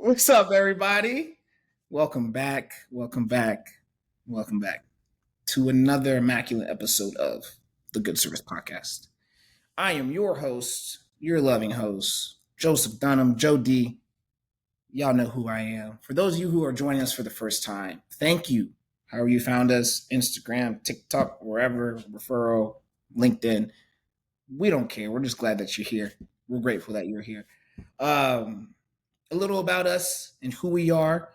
What's up, everybody? Welcome back. Welcome back. Welcome back to another immaculate episode of the Good Service Podcast. I am your host, your loving host, Joseph Dunham, Joe D. Y'all know who I am. For those of you who are joining us for the first time, thank you. However you found us, Instagram, TikTok, wherever, referral, LinkedIn. We don't care. We're just glad that you're here. We're grateful that you're here. A little about us and who we are.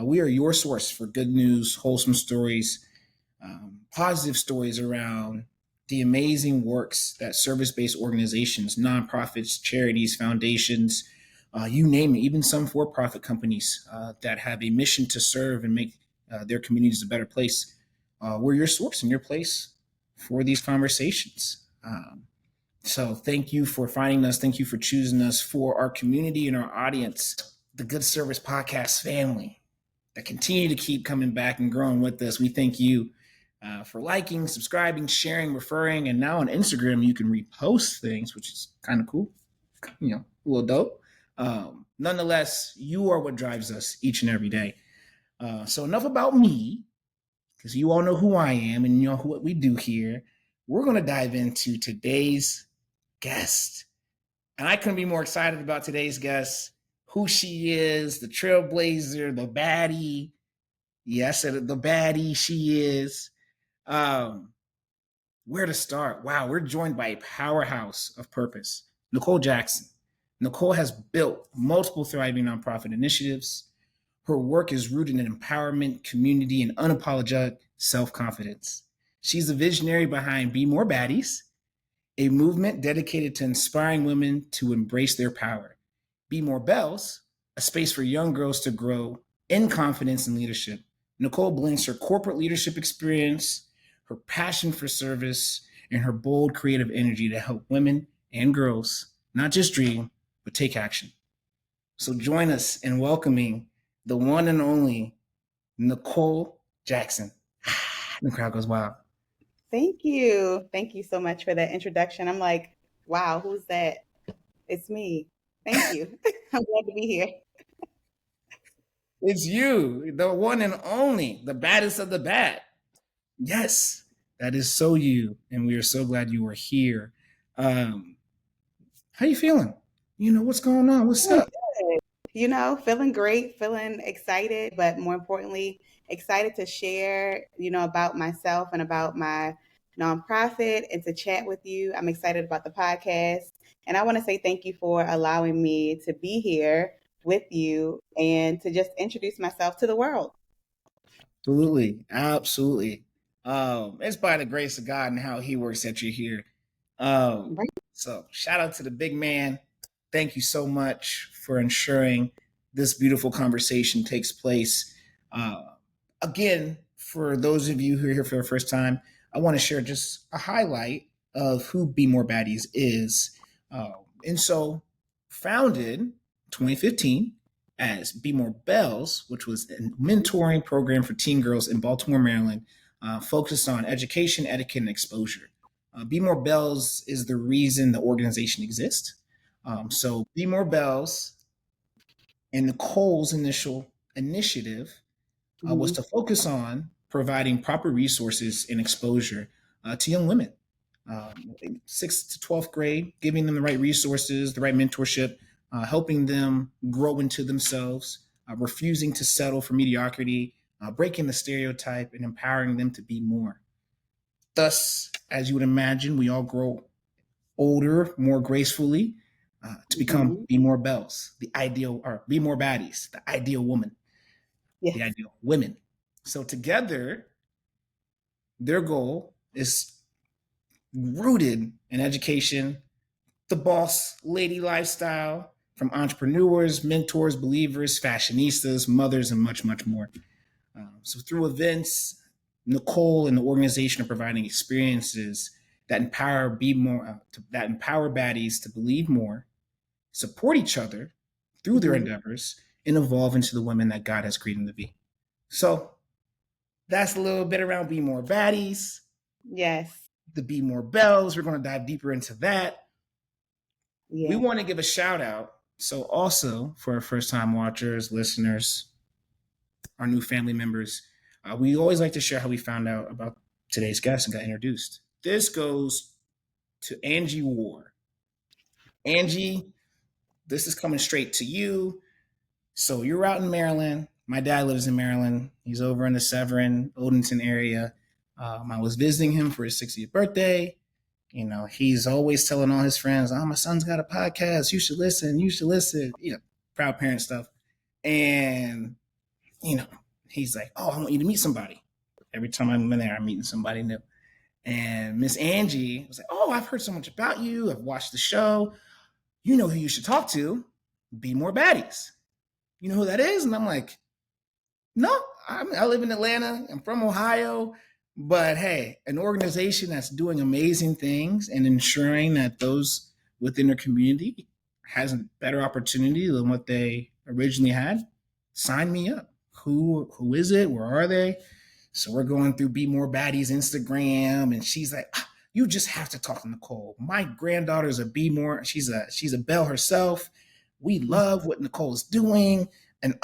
We are your source for good news, wholesome stories, positive stories around the amazing works that service-based organizations, nonprofits, charities, foundations, you name it, even some for-profit companies that have a mission to serve and make their communities a better place. We're your source and your place for these conversations. So thank you for finding us. Thank you for choosing us for our community and our audience, the Good Service Podcast family that continue to keep coming back and growing with us. We thank you for liking, subscribing, sharing, referring, and now on Instagram, you can repost things, which is kind of cool, a little dope. Nonetheless, you are what drives us each and every day. So enough about me, because you all know who I am and you know what we do here. We're going to dive into today's guest. And I couldn't be more excited about today's guest, who she is, the trailblazer, the baddie. Yes, the baddie she is. Where to start? Wow, we're joined by a powerhouse of purpose, Necole Jackson. Necole has built multiple thriving nonprofit initiatives. Her work is rooted in empowerment, community, and unapologetic self-confidence. She's the visionary behind Bemore Baddies, a movement dedicated to inspiring women to embrace their power. Bemore Belles, a space for young girls to grow in confidence and leadership. Necole blends her corporate leadership experience, her passion for service, and her bold creative energy to help women and girls not just dream, but take action. So join us in welcoming the one and only Necole Jackson. The crowd goes wild. Thank you. Thank you so much for that introduction. I'm like, wow, who's that? It's me. Thank you. I'm glad to be here. It's you, the one and only, the baddest of the bad. Yes, that is so you. And we are so glad you are here. How you feeling? What's going on? What's up? Feeling great, feeling excited, but more importantly, excited to share, about myself and about my nonprofit and to chat with you. I'm excited about the podcast. And I want to say thank you for allowing me to be here with you and to just introduce myself to the world. Absolutely. It's by the grace of God and how he works that you're here. Right. So shout out to the big man. Thank you so much for ensuring this beautiful conversation takes place. Again, for those of you who are here for the first time, I want to share just a highlight of who Bemore Baddies is. And so founded 2015 as Bemore Belles, which was a mentoring program for teen girls in Baltimore, Maryland, focused on education, etiquette, and exposure. Bemore Belles is the reason the organization exists. So Bemore Belles and Necole's initial initiative was to focus on providing proper resources and exposure to young women, 6th to 12th grade, giving them the right resources, the right mentorship, helping them grow into themselves, refusing to settle for mediocrity, breaking the stereotype, and empowering them to be more. Thus, as you would imagine, we all grow older more gracefully to become Bemore Belles, the ideal, or Bemore Baddies, the ideal woman, the ideal women. So together, their goal is rooted in education, the boss lady lifestyle, from entrepreneurs, mentors, believers, fashionistas, mothers, and much, much more. So through events, Necole and the organization are providing experiences that empower baddies to believe more, support each other through their endeavors, and evolve into the women that God has created them to be. So that's a little bit around Bemore Baddies. Yes. The Bemore Belles. We're going to dive deeper into that. Yeah. We want to give a shout out So, also for our first time watchers, listeners, our new family members, we always like to share how we found out about today's guest and got introduced. This goes to Angie Ward. Angie, this is coming straight to you. So you're out in Maryland. My dad lives in Maryland. He's over in the Severn, Odenton area. I was visiting him for his 60th birthday. You know, he's always telling all his friends, "Oh, my son's got a podcast. You should listen. You should listen." You know, proud parent stuff. And you know, he's like, "Oh, I want you to meet somebody." Every time I'm in there, I'm meeting somebody new. And Miss Angie was like, "Oh, I've heard so much about you. I've watched the show. You know who you should talk to? Bemore Baddies. You know who that is?" And I'm like, "No, I live in Atlanta. I'm from Ohio. But hey, an organization that's doing amazing things and ensuring that those within their community has a better opportunity than what they originally had, sign me up. Who is it? Where are they?" So we're going through Bemore Baddies Instagram, and she's like, "You just have to talk to Necole. My granddaughter's a Bemore. She's a Belle herself. We love what Necole's doing, and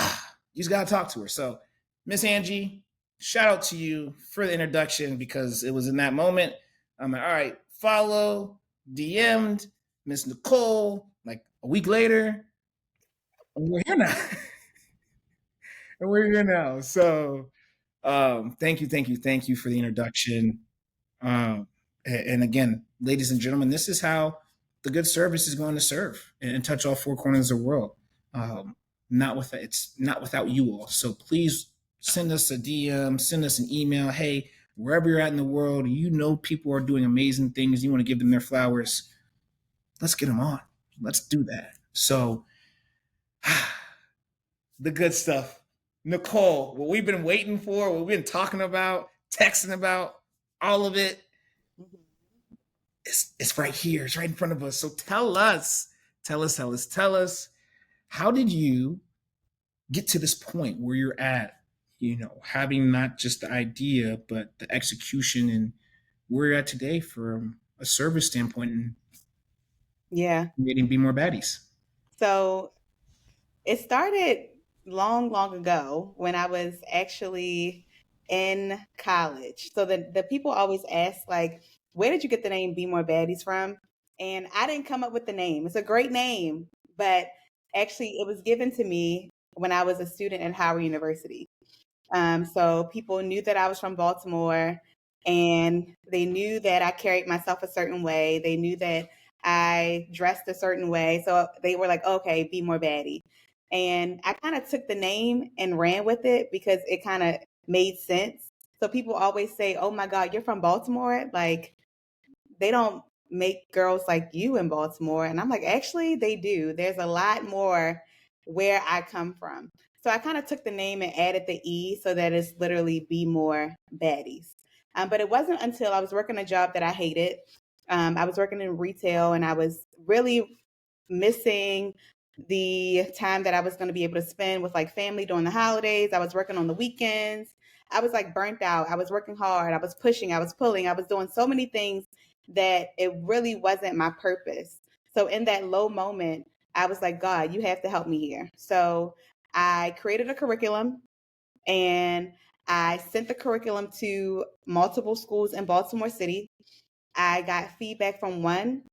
you just gotta talk to her." So, Miss Angie, shout out to you for the introduction because it was in that moment. I'm like, all right, follow, DM'd Miss Necole. Like a week later, and we're here now. And we're here now. So, thank you for the introduction. And again, ladies and gentlemen, this is how the good service is going to serve and touch all four corners of the world. It's not without you all. So please send us a DM, send us an email. Hey, wherever you're at in the world, you know people are doing amazing things. You want to give them their flowers. Let's get them on. Let's do that. So, the good stuff. Necole, what we've been waiting for, what we've been talking about, texting about, all of it, it's right here. It's right in front of us. So tell us, how did you get to this point where you're at, you know, having not just the idea, but the execution and where you're at today from a service standpoint and Yeah. creating Bemore Baddies? So it started long ago when I was actually in college. So the people always ask, like, where did you get the name Be More Baddies from? And I didn't come up with the name. It's a great name, but actually it was given to me when I was a student at Howard University. So people knew that I was from Baltimore, and they knew that I carried myself a certain way. They knew that I dressed a certain way. So they were like, okay, Be More Baddie. And I kind of took the name and ran with it because it kind of made sense. So people always say, oh my God, you're from Baltimore? Like, they don't make girls like you in Baltimore. And I'm like, actually, they do. There's a lot more where I come from. So I kind of took the name and added the E so that it's literally Be More Baddies. But it wasn't until I was working a job that I hated. I was working in retail and I was really missing the time that I was going to be able to spend with like family during the holidays. I was working on the weekends. I was like burnt out. I was working hard. I was pushing. I was pulling. I was doing so many things that it really wasn't my purpose. So in that low moment, I was like, God, you have to help me here. So I created a curriculum and I sent the curriculum to multiple schools in Baltimore City. I got feedback from one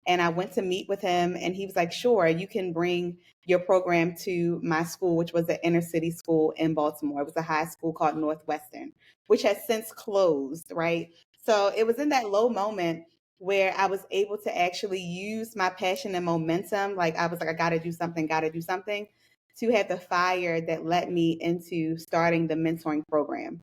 and I went to meet with him and he was like, sure, you can bring your program to my school, which was an inner city school in Baltimore. It was a high school called Northwestern, which has since closed, right? So it was in that low moment where I was able to actually use my passion and momentum. Like I was like, I got to do something, to have the fire that led me into starting the mentoring program.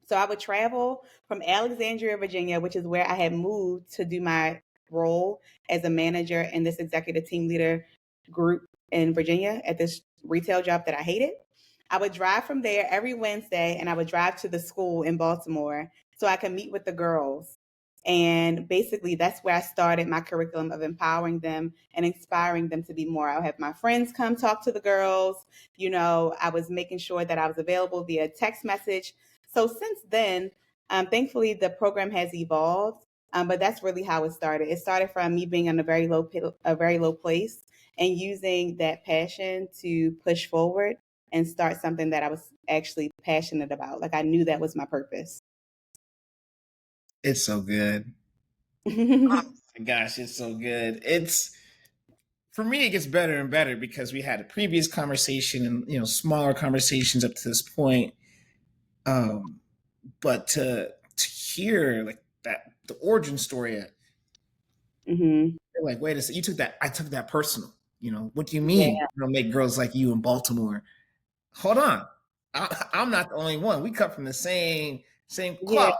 So I would travel from Alexandria, Virginia, which is where I had moved to do my role as a manager in this executive team leader group in Virginia at this retail job that I hated. I would drive from there every Wednesday and I would drive to the school in Baltimore so I could meet with the girls. And basically, that's where I started my curriculum of empowering them and inspiring them to be more. I would have my friends come talk to the girls. You know, I was making sure that I was available via text message. So since then, thankfully, the program has evolved. But that's really how it started. It started from me being in a very low place and using that passion to push forward and start something that I was actually passionate about. Like I knew that was my purpose. It's so good. My gosh, it's so good. It's for me, it gets better and better because we had a previous conversation and smaller conversations up to this point. Um, but to hear like that the origin story, hmm you're like, wait a second, you took that. I took that personal. What do you mean? Yeah, Make girls like you in Baltimore? Hold on, I'm not the only one. We cut from the same yeah. cloth.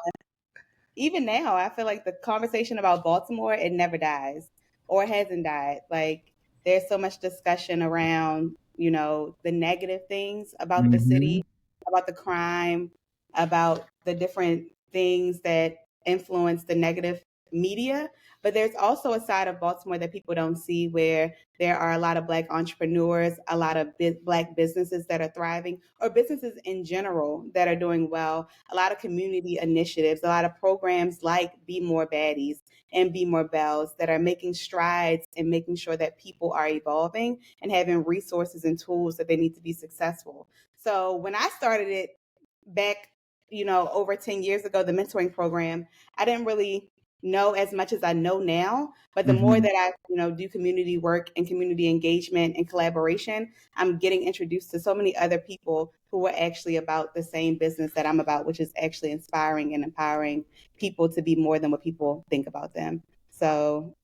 Even now, I feel like the conversation about Baltimore, it never dies or hasn't died. Like there's so much discussion around, the negative things about the Mm-hmm. city, about the crime, about the different things that influence the negative media. But there's also a side of Baltimore that people don't see where there are a lot of Black entrepreneurs, a lot of Black businesses that are thriving, or businesses in general that are doing well, a lot of community initiatives, a lot of programs like Bemore Baddies and Bemore Belles that are making strides and making sure that people are evolving and having resources and tools that they need to be successful. So when I started it back, over 10 years ago, the mentoring program, I didn't really know as much as I know now. But the more Mm-hmm. that I, do community work and community engagement and collaboration, I'm getting introduced to so many other people who are actually about the same business that I'm about, which is actually inspiring and empowering people to be more than what people think about them. So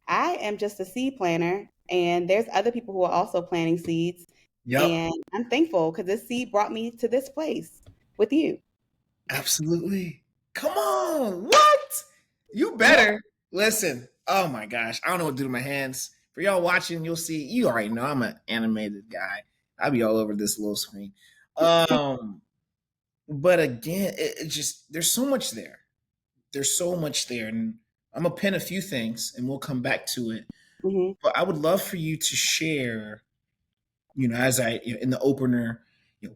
I am just a seed planter, and there's other people who are also planting seeds. Yep. And I'm thankful because this seed brought me to this place with you. Absolutely. Come on. What? You Yeah. better listen. Oh my gosh. I don't know what to do with my hands. For y'all watching, you'll see. You already know I'm an animated guy. I'll be all over this little screen. Um, but again, it just there's so much there. There's so much there, and I'm gonna pin a few things, and we'll come back to it. hmm But I would love for you to share. As I in the opener,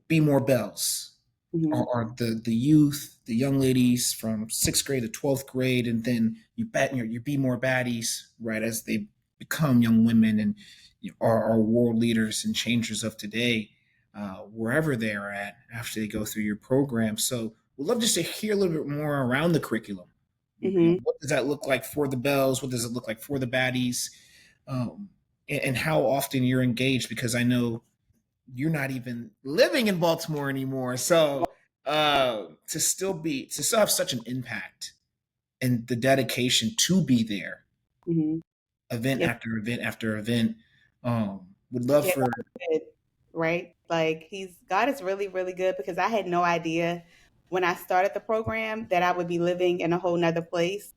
be more bells hmm are the youth, the young ladies from 6th grade to 12th grade, and then you be more baddies, right, as they become young women and are world leaders and changers of today, wherever they are at after they go through your program. So we'd love just to hear a little bit more around the curriculum. hmm What does that look like for the bells? What does it look like for the baddies? Um, and how often you're engaged? Because I know you're not even living in Baltimore anymore. So to still have such an impact and the dedication to be there, hmm event Yeah. after event after event, would love Yeah. for Good, right? Like God is really, really good because I had no idea when I started the program that I would be living in a whole nother place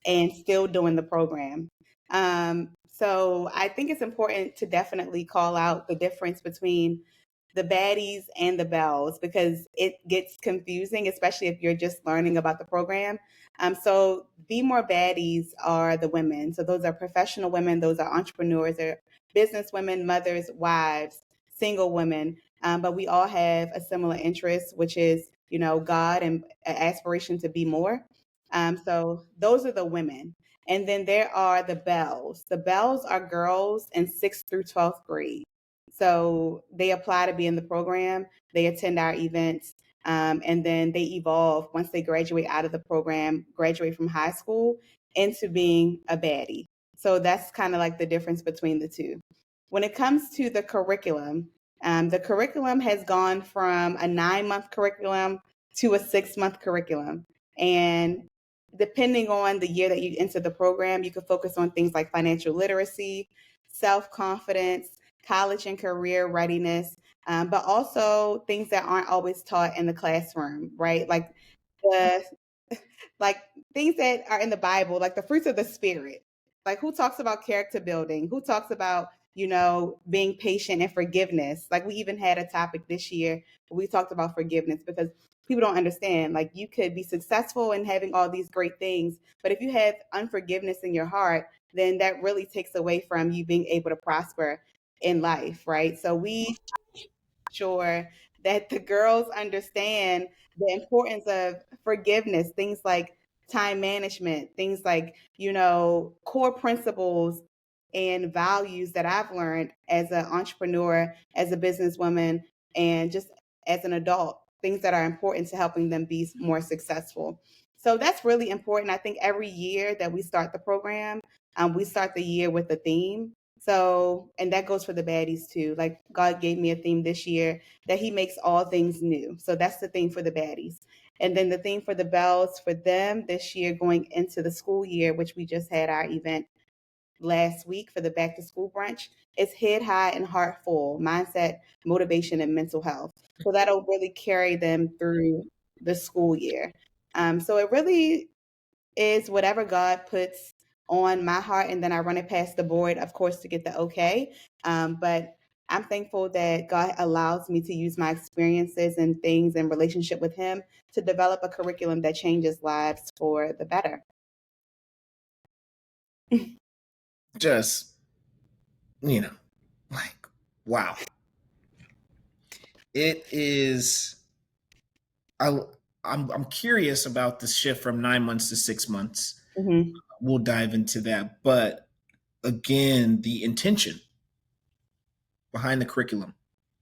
and still doing the program. So I think it's important to definitely call out the difference between the baddies and the bells because it gets confusing, especially if you're just learning about the program. So Be More Baddies are the women. So those are professional women, those are entrepreneurs, they're business women, mothers, wives, single women. But we all have a similar interest, which is, God and an aspiration to be more. So those are the women. And then there are the bells. The bells are girls in 6th through 12th grade. So they apply to be in the program, they attend our events, and then they evolve once they graduate out of the program, graduate from high school into being a baddie. So that's kind of like the difference between the two. When it comes to the curriculum has gone from a 9-month curriculum to a 6-month curriculum. And depending on the year that you enter the program, you can focus on things like financial literacy, self confidence, college and career readiness, but also things that aren't always taught in the classroom, right? The like things that are in the Bible, like the fruits of the spirit. Like who talks about character building? Who talks about, being patient and forgiveness? Like we even had a topic this year where we talked about forgiveness because people don't understand. Like you could be successful in having all these great things, but if you have unforgiveness in your heart, then that really takes away from you being able to prosper in life, right? So we sure that the girls understand the importance of forgiveness, things like time management, things like, core principles and values that I've learned as an entrepreneur, as a businesswoman, and just as an adult, things that are important to helping them be more successful. So that's really important. I think every year that we start the program, we start the year with a theme. So, and that goes for the baddies too. Like God gave me a theme this year that He makes all things new. So that's the theme for the baddies. And then the theme for the Belles for them this year going into the school year, which we just had our event last week for the back to school brunch, is head high and heart full, mindset, motivation, and mental health. So that'll really carry them through the school year. So it really is whatever God puts on my heart, and then I run it past the board, of course, to get the okay. But I'm thankful that God allows me to use my experiences and things in relationship with Him to develop a curriculum that changes lives for the better. Just, like, wow. It is. I, I'm curious about the shift from 9 months to 6 months. Mm-hmm. We'll dive into that. But again, the intention behind the curriculum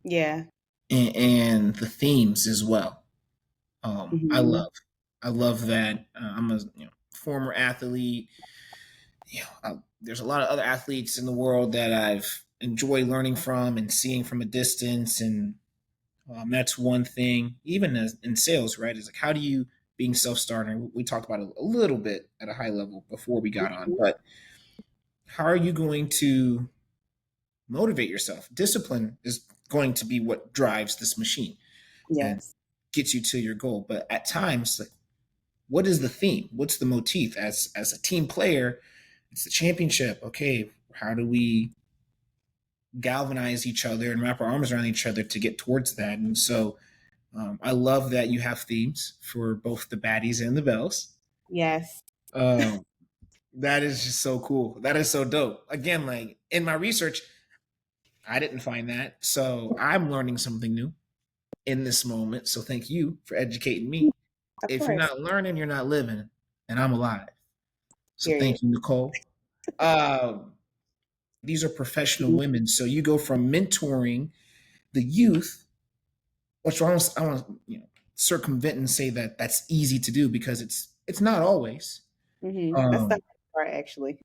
Yeah. and the themes as well. I Mm-hmm. love. I love that. I'm a former athlete. There's a lot of other athletes in the world that I've enjoyed learning from and seeing from a distance, and that's one thing. Even as in sales, right? Is like, how do you being self-starter? We talked about it a little bit at a high level before we got on, but how are you going to motivate yourself? Discipline is going to be what drives this machine and Yes. gets you to your goal. But at times, like, what is the theme? What's the motif? As a team player, it's the championship. Okay, how do we galvanize each other and wrap our arms around each other to get towards that? And so I love that you have themes for both the baddies and the Belles. Yes. Um, that is just so cool. That is so dope. Again, like in my research, I didn't find that. So I'm learning something new in this moment. So thank you for educating me. Of If you're course. not learning, you're not living. And I'm alive. So Period. thank you, Necole. Um, these are professional women. So you go from mentoring the youth, which I want to circumvent and say that that's easy to do because it's not always. Mm-hmm. That's the Um, hard part, actually.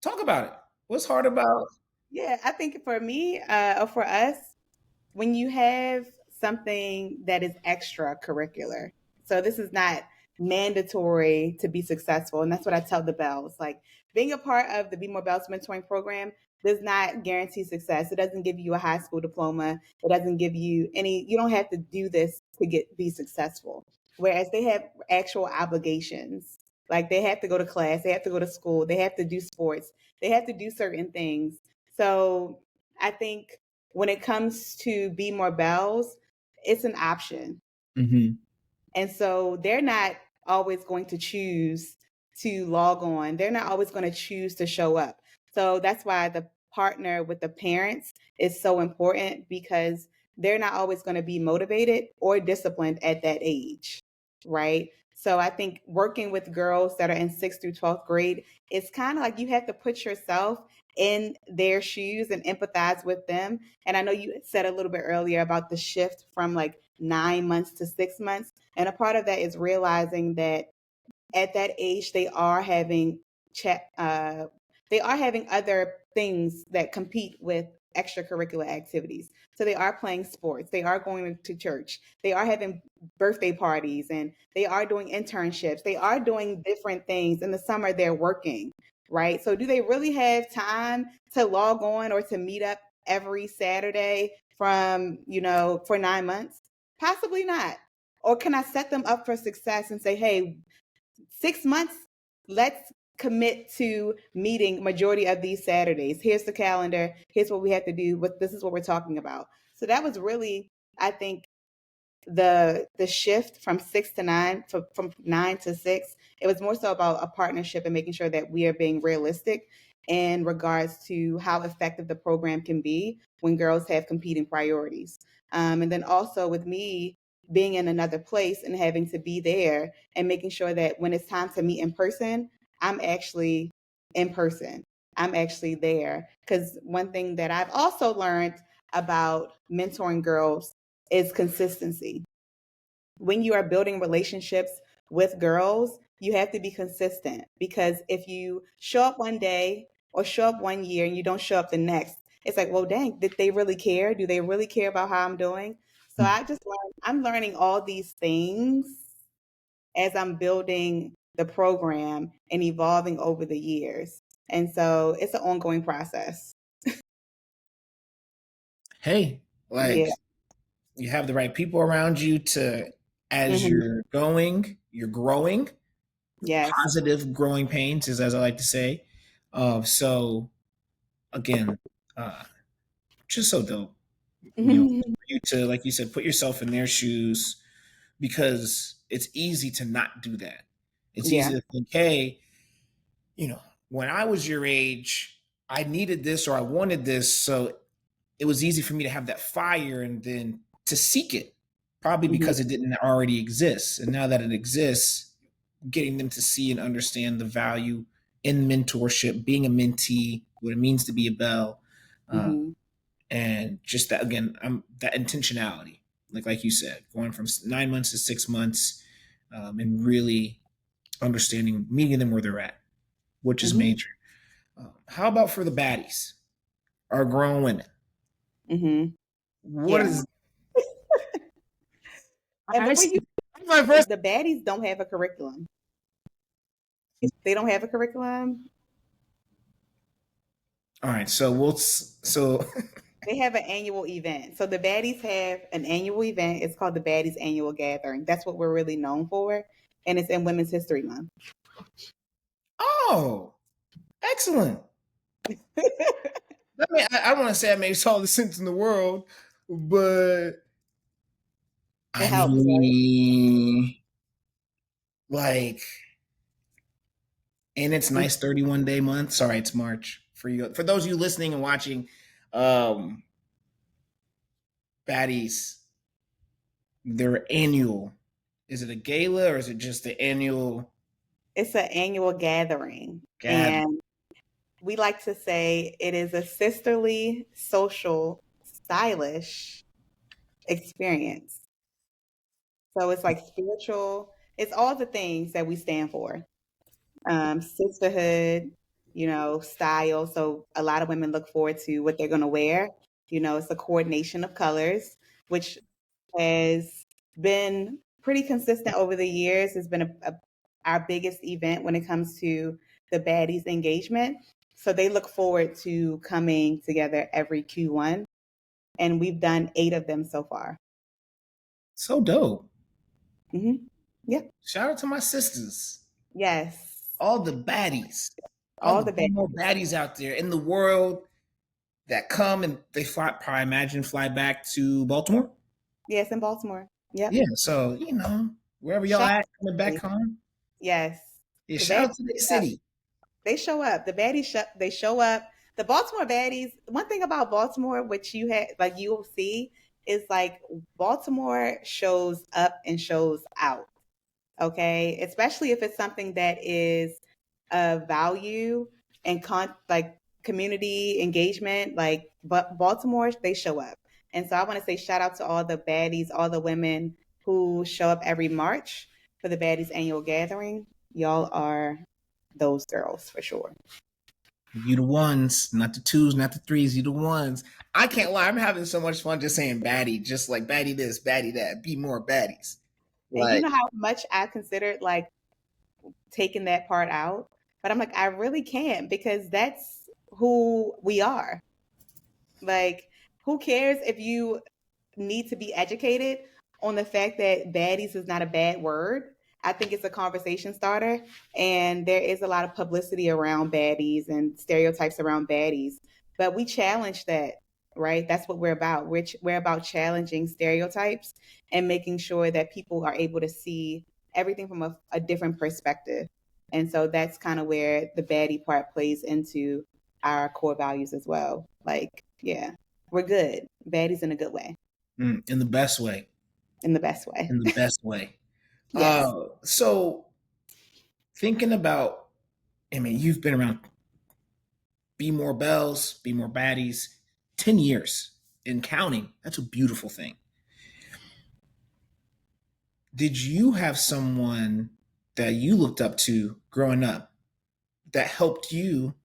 talk about it. What's hard about? Yeah, I think for me, or for us, when you have something that is extracurricular, so this is not mandatory to be successful, and that's what I tell the Belles. Like being a part of the Bemore Belles mentoring program does not guarantee success. It doesn't give you a high school diploma. It doesn't give you any. You don't have to do this to be successful. Whereas they have actual obligations. Like they have to go to class, they have to go to school, they have to do sports, they have to do certain things. So I think when it comes to Bemore Belles, it's an option. Mm-hmm. And so they're not always going to choose to log on. They're not always going to choose to show up. So that's why the partner with the parents is so important because they're not always going to be motivated or disciplined at that age, right? So I think working with girls that are in 6th through 12th grade, it's kind of like you have to put yourself in their shoes and empathize with them. And I know you said a little bit earlier about the shift from like 9 months to 6 months. And a part of that is realizing that at that age they are having they are having other things that compete with extracurricular activities. So they are playing sports, they are going to church, they are having birthday parties, and they are doing internships, they are doing different things. In the summer they're working, right? So do they really have time to log on or to meet up every Saturday from, for 9 months? Possibly not. Or can I set them up for success and say, hey, 6 months, let's commit to meeting majority of these Saturdays. Here's the calendar. Here's what we have to do. This is what we're talking about. So that was really, I think, the shift from 6 to 9, from 9 to 6. It was more so about a partnership and making sure that we are being realistic in regards to how effective the program can be when girls have competing priorities. And then also with me being in another place and having to be there and making sure that when it's time to meet in person, I'm actually in person. I'm actually there. Because one thing that I've also learned about mentoring girls is consistency. When you are building relationships with girls, you have to be consistent, because if you show up one day or show up one year and you don't show up the next, it's like, well, dang, did they really care? Do they really care about how I'm doing? So I'm learning all these things as I'm building the program and evolving over the years. And so it's an ongoing process. Hey, Yeah. like you have the right people around you to, as Hmm. you're growing, Yes. positive growing pains, as I like to say. So again, uh, just so dope, Hmm. for you to, like you said, put yourself in their shoes, because it's easy to not do that. It's Yeah. easy to think, hey, you know, when I was your age, I needed this or I wanted this. So it was easy for me to have that fire and then to seek it, probably Hmm. because it didn't already exist. And now that it exists, getting them to see and understand the value in mentorship, being a mentee, what it means to be a belle, uh, Hmm. and just that, again, that intentionality, like you said, going from 9 months to 6 months, and really understanding, meeting them where they're at, which is Hmm. major. How about for the baddies, our grown women? Hmm. What Yeah. is And I before see you, my first? the baddies don't have a curriculum. They don't have a curriculum. All right, so so They have an annual event. So the baddies have an annual event. It's called the Baddies Annual Gathering. That's what we're really known for. And it's in Women's History Month. oh, excellent. I mean, I don't want to say it makes all the sense in the world, but It I helps, right? mean, like, and it's nice 31-day month. Sorry, it's March for you. For those of you listening and watching, um, baddies, their annual. Is it a gala or is it just the annual It's an annual gathering. gathering? And we like to say it is a sisterly, social, stylish experience. So it's like spiritual, it's all the things that we stand for. Sisterhood, style. So a lot of women look forward to what they're going to wear. It's a coordination of colors, which has been pretty consistent over the years. It's been our biggest event when it comes to the baddies engagement. So they look forward to coming together every Q1, and we've done 8 of them so far. So dope. Hmm. Yeah. Shout out to my sisters, Yes. all the baddies, all All the the baddies. Bemore baddies out there in the world that come and they fly, probably imagine, fly back to Baltimore. Yes, in Baltimore. Yep. Yeah, so wherever y'all Shout at out coming to back the baddies. home, Yes. yeah, The shout baddies out to the show up. city. They show up. The baddies they show up. The Baltimore baddies, one thing about Baltimore, which you had like you will see, is like Baltimore shows up and shows out. Okay. Especially if it's something that is of value and like community engagement, like but Baltimore, they show up. And so I want to say shout out to all the baddies, all the women who show up every March for the baddies annual gathering. Y'all are those girls for sure. You the ones, not the twos, not the threes. You the ones. I can't lie. I'm having so much fun just saying baddie, just like baddie this, baddie that. Be more baddies. And you Like, know how much I considered like taking that part out, but I'm like, I really can't because that's who we are. Like, who cares if you need to be educated on the fact that baddies is not a bad word? I think it's a conversation starter, and there is a lot of publicity around baddies and stereotypes around baddies, but we challenge that, right? That's what we're about. We're about challenging stereotypes and making sure that people are able to see everything from a different perspective. And so that's kind of where the baddie part plays into our core values as well. Like, yeah, we're good. Baddies in a good way, in the best way. in the best way. In the best way. Yes. So thinking about, I mean, you've been around Bemore Belles, Bemore Baddies, 10 years and counting. That's a beautiful thing. Did you have someone that you looked up to growing up that helped you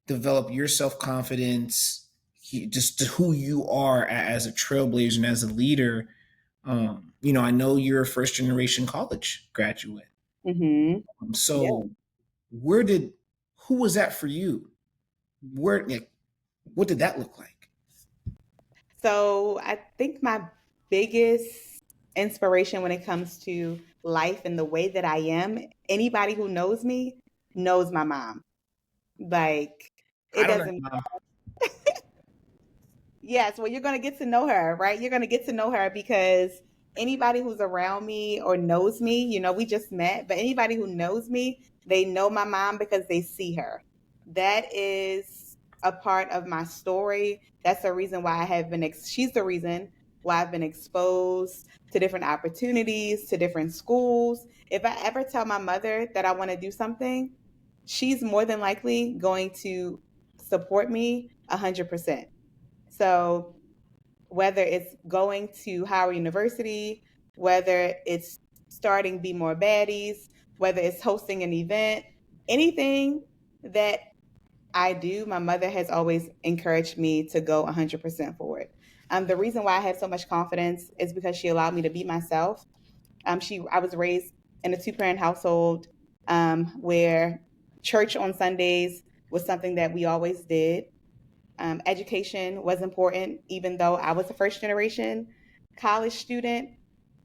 develop your self confidence, just to who you are as a trailblazer and as a leader? I know you're a first generation college graduate. Mm-hmm. Yeah. So, where did who was that for you? Where, like, what did that look like? So I think my biggest inspiration when it comes to life and the way that I am, anybody who knows me knows my mom. Like, it I don't know. doesn't. Yes, well, you're going to get to know her, right? You're going to get to know her because anybody who's around me or knows me, we just met, but anybody who knows me, they know my mom because they see her. That is a part of my story. That's the reason why I have been, she's the reason why I've been exposed to different opportunities, to different schools. If I ever tell my mother that I want to do something, she's more than likely going to support me 100%. So whether it's going to Howard University, whether it's starting Bemore Baddies, whether it's hosting an event, anything that I do, my mother has always encouraged me to go 100% for it. The reason why I have so much confidence is because she allowed me to be myself. I was raised in a two-parent household where church on Sundays was something that we always did. Education was important, even though I was a first generation college student.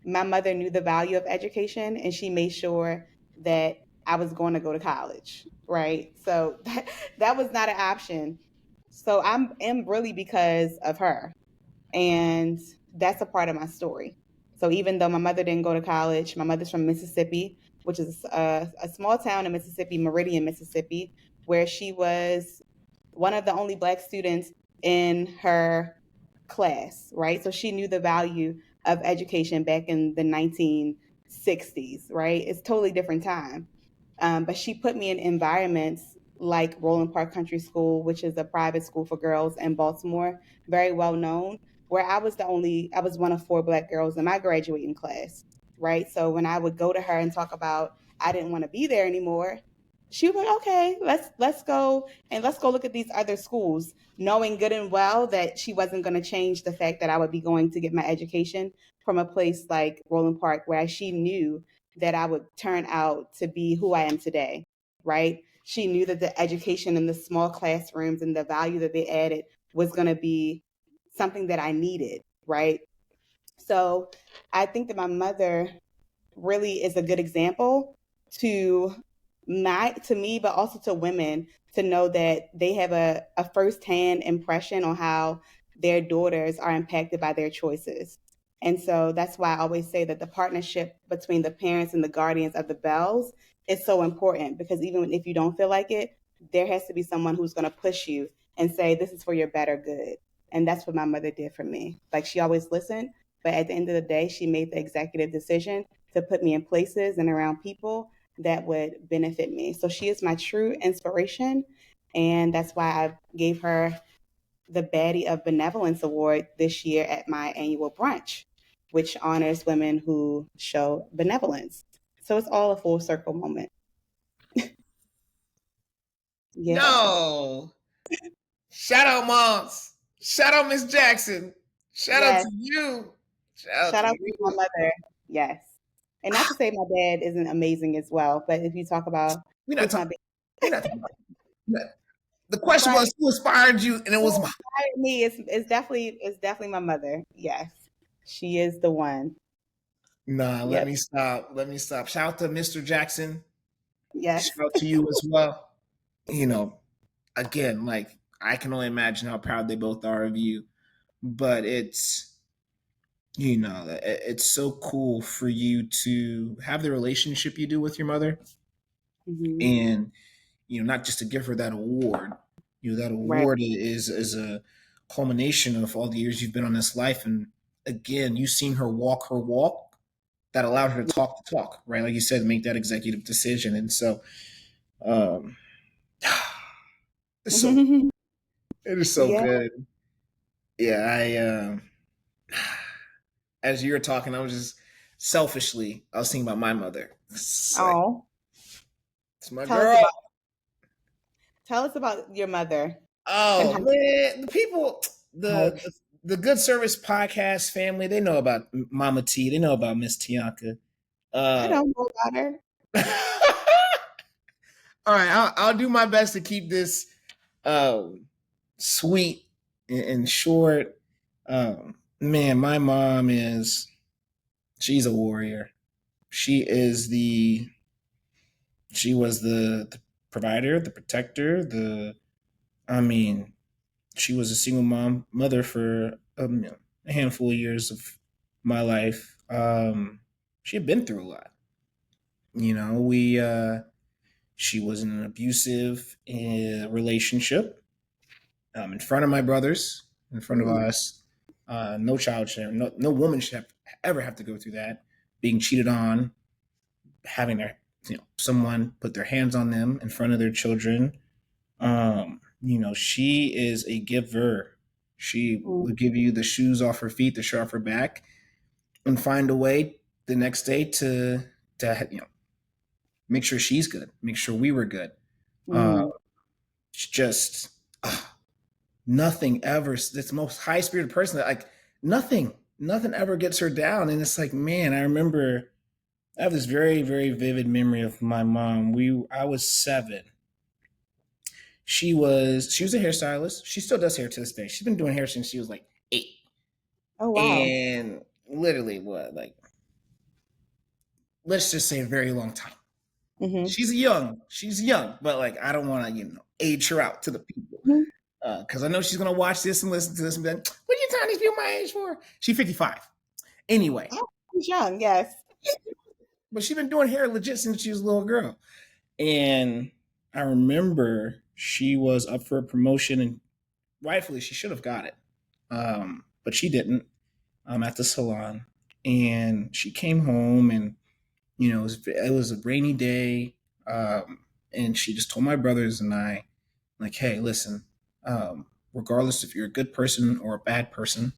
My mother knew the value of education and she made sure that I was going to go to college, right? So that was not an option. So am really because of her. And that's a part of my story. So even though my mother didn't go to college, my mother's from Mississippi, which is a small town in Mississippi, Meridian, Mississippi, where she was one of the only Black students in her class, right? So she knew the value of education back in the 1960s, right? It's totally different time. But she put me in environments like Roland Park Country School, which is a private school for girls in Baltimore, very well known, where I was one of four Black girls in my graduating class, right? So when I would go to her and talk about I didn't want to be there anymore, she was like, okay, let's go look at these other schools, knowing good and well that she wasn't going to change the fact that I would be going to get my education from a place like Roland Park, where she knew that I would turn out to be who I am today, right? She knew that the education in the small classrooms and the value that they added was going to be something that I needed, right? So I think that my mother really is a good example to to me, but also to women, to know that they have a firsthand impression on how their daughters are impacted by their choices. And so that's why I always say that the partnership between the parents and the guardians of the Bells is so important, because even if you don't feel like it, there has to be someone who's going to push you and say, this is for your better good. And that's what my mother did for me. Like, she always listened, but at the end of the day, she made the executive decision to put me in places and around people that would benefit me. So she is my true inspiration. And that's why I gave her the Baddie of Benevolence Award this year at my annual brunch, which honors women who show benevolence. So it's all a full circle moment. Yeah. Yo, shout out, moms. Shout out, Miss Jackson. Shout out Yes. to you. Shout out Shout to out to my you. mother. Yes. And not to say my dad isn't amazing as well, but if you talk about We're not who's my talking. big, We're not talking about that. The question right, was, who inspired you, and it who was my. inspired me is definitely my mother. Yes. She is the one. Nah, let Yep. me stop. Let me stop. Shout out to Mr. Jackson. Yes. Shout out to you as well. You know, again, like, I can only imagine how proud they both are of you. But it's so cool for you to have the relationship you do with your mother, Hmm. and not just to give her that award. That Right. award is a culmination of all the years you've been on this life, and again, you've seen her walk that allowed her to talk the talk, right? Like you said, make that executive decision. And so, um It's so it is so Yeah. good. Yeah, as you were talking, I was just selfishly, I was thinking about my mother. It's like, Oh, it's my tell us girl. about tell us about your mother and Oh how. man, the people, Oh, the Good Service podcast family, they know about Mama T. They know about Miss Tianka. I Uh, don't know about her. all right, I'll do my best to keep this um, sweet and short. Man, my mom is she's a warrior. She is she was the provider, the protector, the I mean, she was a single mother for a handful of years of my life. She had been through a lot. We she was in an abusive relationship in front of my brothers, in front of Mm, us. No child should, no woman should ever have to go through that. Being cheated on, having someone put their hands on them in front of their children. She is a giver. She mm, would give you the shoes off her feet, the shirt off her back, and find a way the next day to make sure she's good, make sure we were good. Uh, mm, it's just nothing ever. It's the most high spirited person that nothing ever gets her down. And it's like, man, I remember I have this very, very vivid memory of my mom. I was 7. She was a hairstylist. She still does hair to this day. She's been doing hair since she was like 8. oh wow. And literally what, like, let's just say a very long time. Mm-hmm. She's young, but like I don't want to, age her out to the people. Mm-hmm. Because I know she's gonna watch this and listen to this and be like, what are you telling these people my age for? She's 55. Anyway, Oh, she's young. Yes. but she's been doing hair legit since she was a little girl. And I remember she was up for a promotion and rightfully she should have got it. But she didn't at the salon. And she came home and, it was a rainy day. And she just told my brothers and I, like, hey, listen, regardless if you're a good person or a bad person,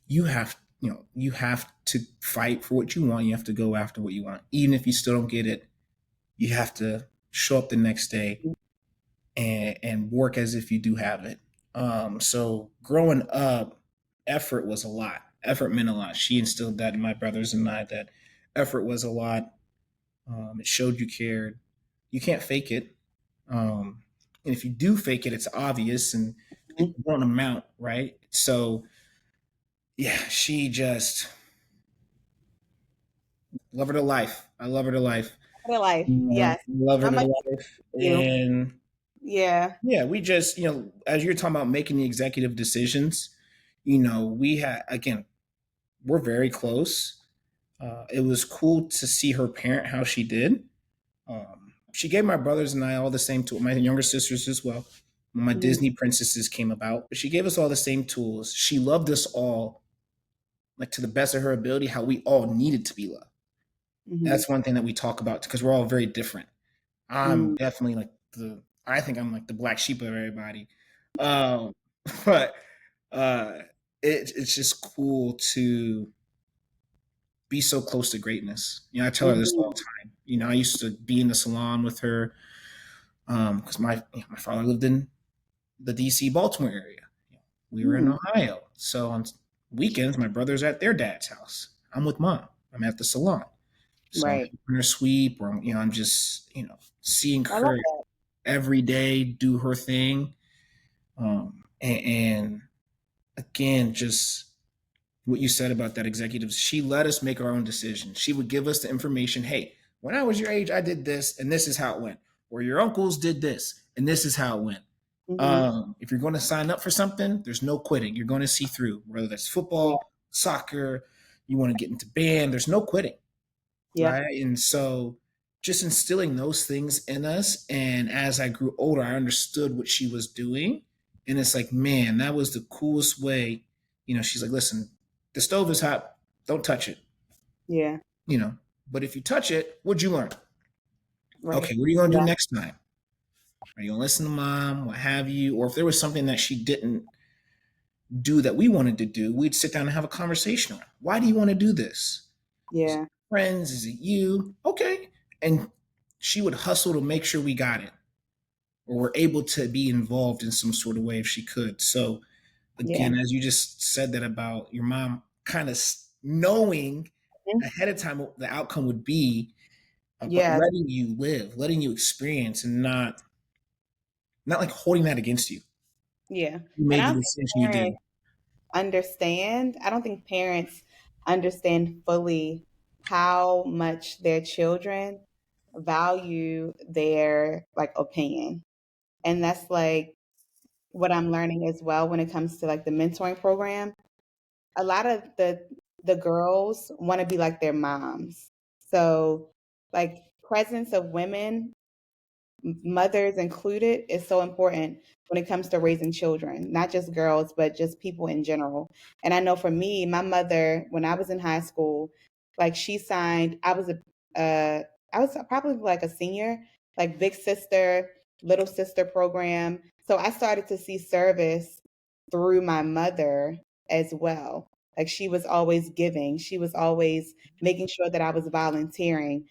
you have to fight for what you want. You have to go after what you want. Even if you still don't get it, you have to show up the next day and work as if you do have it. So growing up, effort was a lot. Effort meant a lot. She instilled that in my brothers and I that effort was a lot. It showed you cared. You can't fake it. And if you do fake it, it's obvious and it Mm-hmm. won't amount, right? So yeah, she just love her to life. I love her to life. Her life. Yes. Love her How to much life. you? And Yeah. yeah, we just, as you're talking about making the executive decisions, we had, again, we're very close. It was cool to see her parent how she did. She gave my brothers and I all the same tools, my younger sisters as well, when my Mm-hmm. Disney princesses came about. But she gave us all the same tools. She loved us all, like to the best of her ability, how we all needed to be loved. Mm-hmm. That's one thing that we talk about because we're all very different. I'm Mm-hmm. definitely like I think I'm like the black sheep of everybody. Um, but uh, it's just cool to be so close to greatness. I tell her this all Mm-hmm. the time. I used to be in the salon with her because my father lived in the D.C. Baltimore area. We were in Mm-hmm. Ohio, so on weekends my brother's at their dad's house. I'm with mom. I'm at the salon, so I'm Right. helping her sweep, or I'm just seeing I love her every day do her thing. And again, just what you said about that executive, she let us make our own decisions. She would give us the information. Hey, when I was your age, I did this, and this is how it went. Or your uncles did this, and this is how it went. that. Mm-hmm. If you're going to sign up for something, there's no quitting. You're going to see through, whether that's Yeah. football, soccer, you want to get into band, there's no quitting, Yep. right? And so just instilling those things in us. And as I grew older, I understood what she was doing. And it's like, man, that was the coolest way. She's like, listen, the stove is hot. Don't touch it. Yeah. You know, but if you touch it, what'd you learn? Right. Okay, what are you going to do Yeah. next time? Are you gonna listen to mom? What have you? Or if there was something that she didn't do that we wanted to do, we'd sit down and have a conversation around. Why do you want to do this? Is it Yeah. friends? Is it you? Okay. And she would hustle to make sure we got it or were able to be involved in some sort of way if she could. So Yeah. again, as you just said that about your mom kind of knowing ahead of time what the outcome would be, but Yeah. letting you live, letting you experience, and not like holding that against you. Yeah. You And made I the don't think decision you did. parents understand. I don't think parents understand fully how much their children value their like opinion. And that's like what I'm learning as well when it comes to like the mentoring program. A lot of the girls want to be like their moms. So like presence of women, mothers included, is so important when it comes to raising children, not just girls, but just people in general. And I know for me, my mother, when I was in high school, like she signed, I was probably like a senior, like big sister, little sister program. So I started to see service through my mother as well. Like she was always giving, she was always making sure that I was volunteering.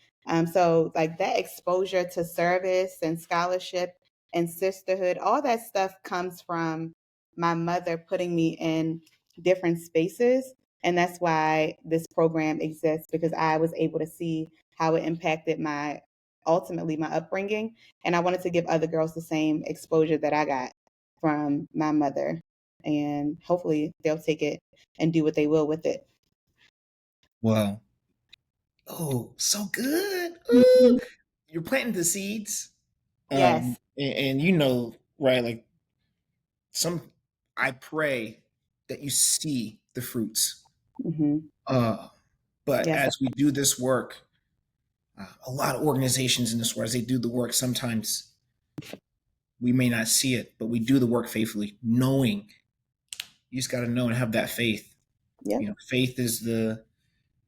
So like that exposure to service and scholarship and sisterhood, all that stuff comes from my mother putting me in different spaces. And that's why this program exists, because I was able to see how it impacted my ultimately my upbringing. And I wanted to give other girls the same exposure that I got from my mother. And hopefully they'll take it and do what they will with it. Well, oh, so good. Ooh, Mhm. you're planting the seeds. Yes. And you know, right? Like some, I pray that you see the fruits. Hmm. Uh, but Yes. as we do this work, a lot of organizations in this world, as they do the work, sometimes we may not see it, but we do the work faithfully, knowing you just got to know and have that faith. You Yep. know, faith is the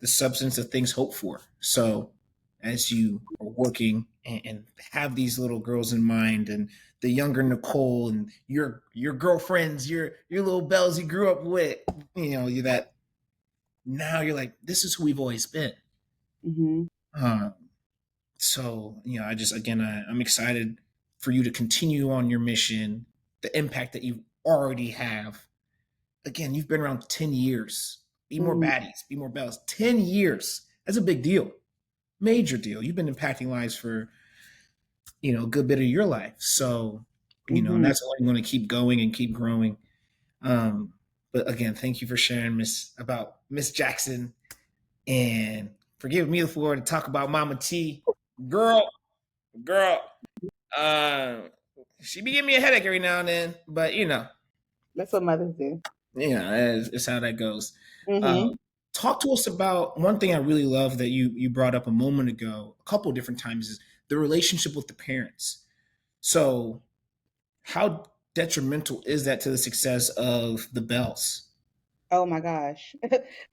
substance of things hoped for. So as you are working and have these little girls in mind and the younger Necole and your girlfriends, your little bells you grew up with, you know, you that now you're like, this is who we've always been. Hmm. Uh, so, you know, I just again I'm excited for you to continue on your mission, the impact that you already have. Again, you've been around 10 years. Bemore Hmm. Baddies, Bemore Belles, 10 years. That's a big deal. Major deal. You've been impacting lives for, you know, a good bit of your life. So, you know, and Hmm. that's only going to keep going and keep growing. Um, but again, thank you for sharing Miss Jackson and for giving me the floor to talk about Mama T. Girl, girl, uh, she be giving me a headache every now and then, but That's what mothers do. it's how that goes. Uh, Hmm. talk to us about one thing I really love that you brought up a moment ago, a couple of different times, is the relationship with the parents. So, how detrimental is that to the success of the Bells? Oh my gosh.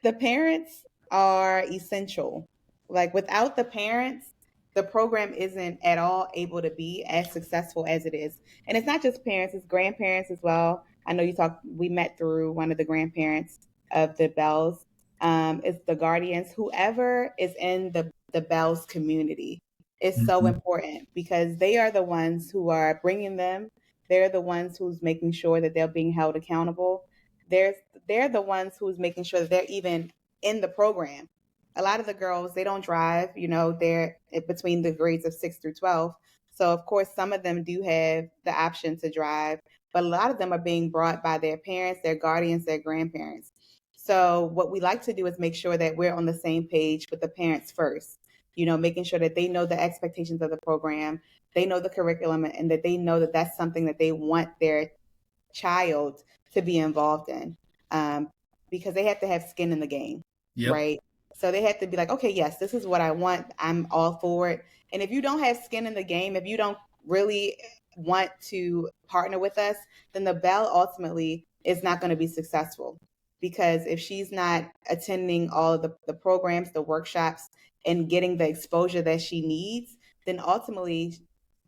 The parents are essential. Like without the parents, the program isn't at all able to be as successful as it is. And it's not just parents, it's grandparents as well. I know we met through one of the grandparents of the Bells. It's the guardians, whoever is in the Bells community is so Mhm. important because they are the ones who are bringing them. They're the ones who's making sure that they're being held accountable. There's they're the ones who's making sure that they're even in the program. A lot of the girls, they don't drive, they're between the grades of 6 through 12. So, of course, some of them do have the option to drive, but a lot of them are being brought by their parents, their guardians, their grandparents. So, what we like to do is make sure that we're on the same page with the parents first, making sure that they know the expectations of the program, they know the curriculum, and that they know that that's something that they want their child to be involved in, um, because they have to have skin in the game, Yep. right? So they have to be like, okay, yes, this is what I want. I'm all for it. And if you don't have skin in the game, if you don't really want to partner with us, then the Belle ultimately is not going to be successful. Because if she's not attending all of the programs, the workshops, and getting the exposure that she needs, then ultimately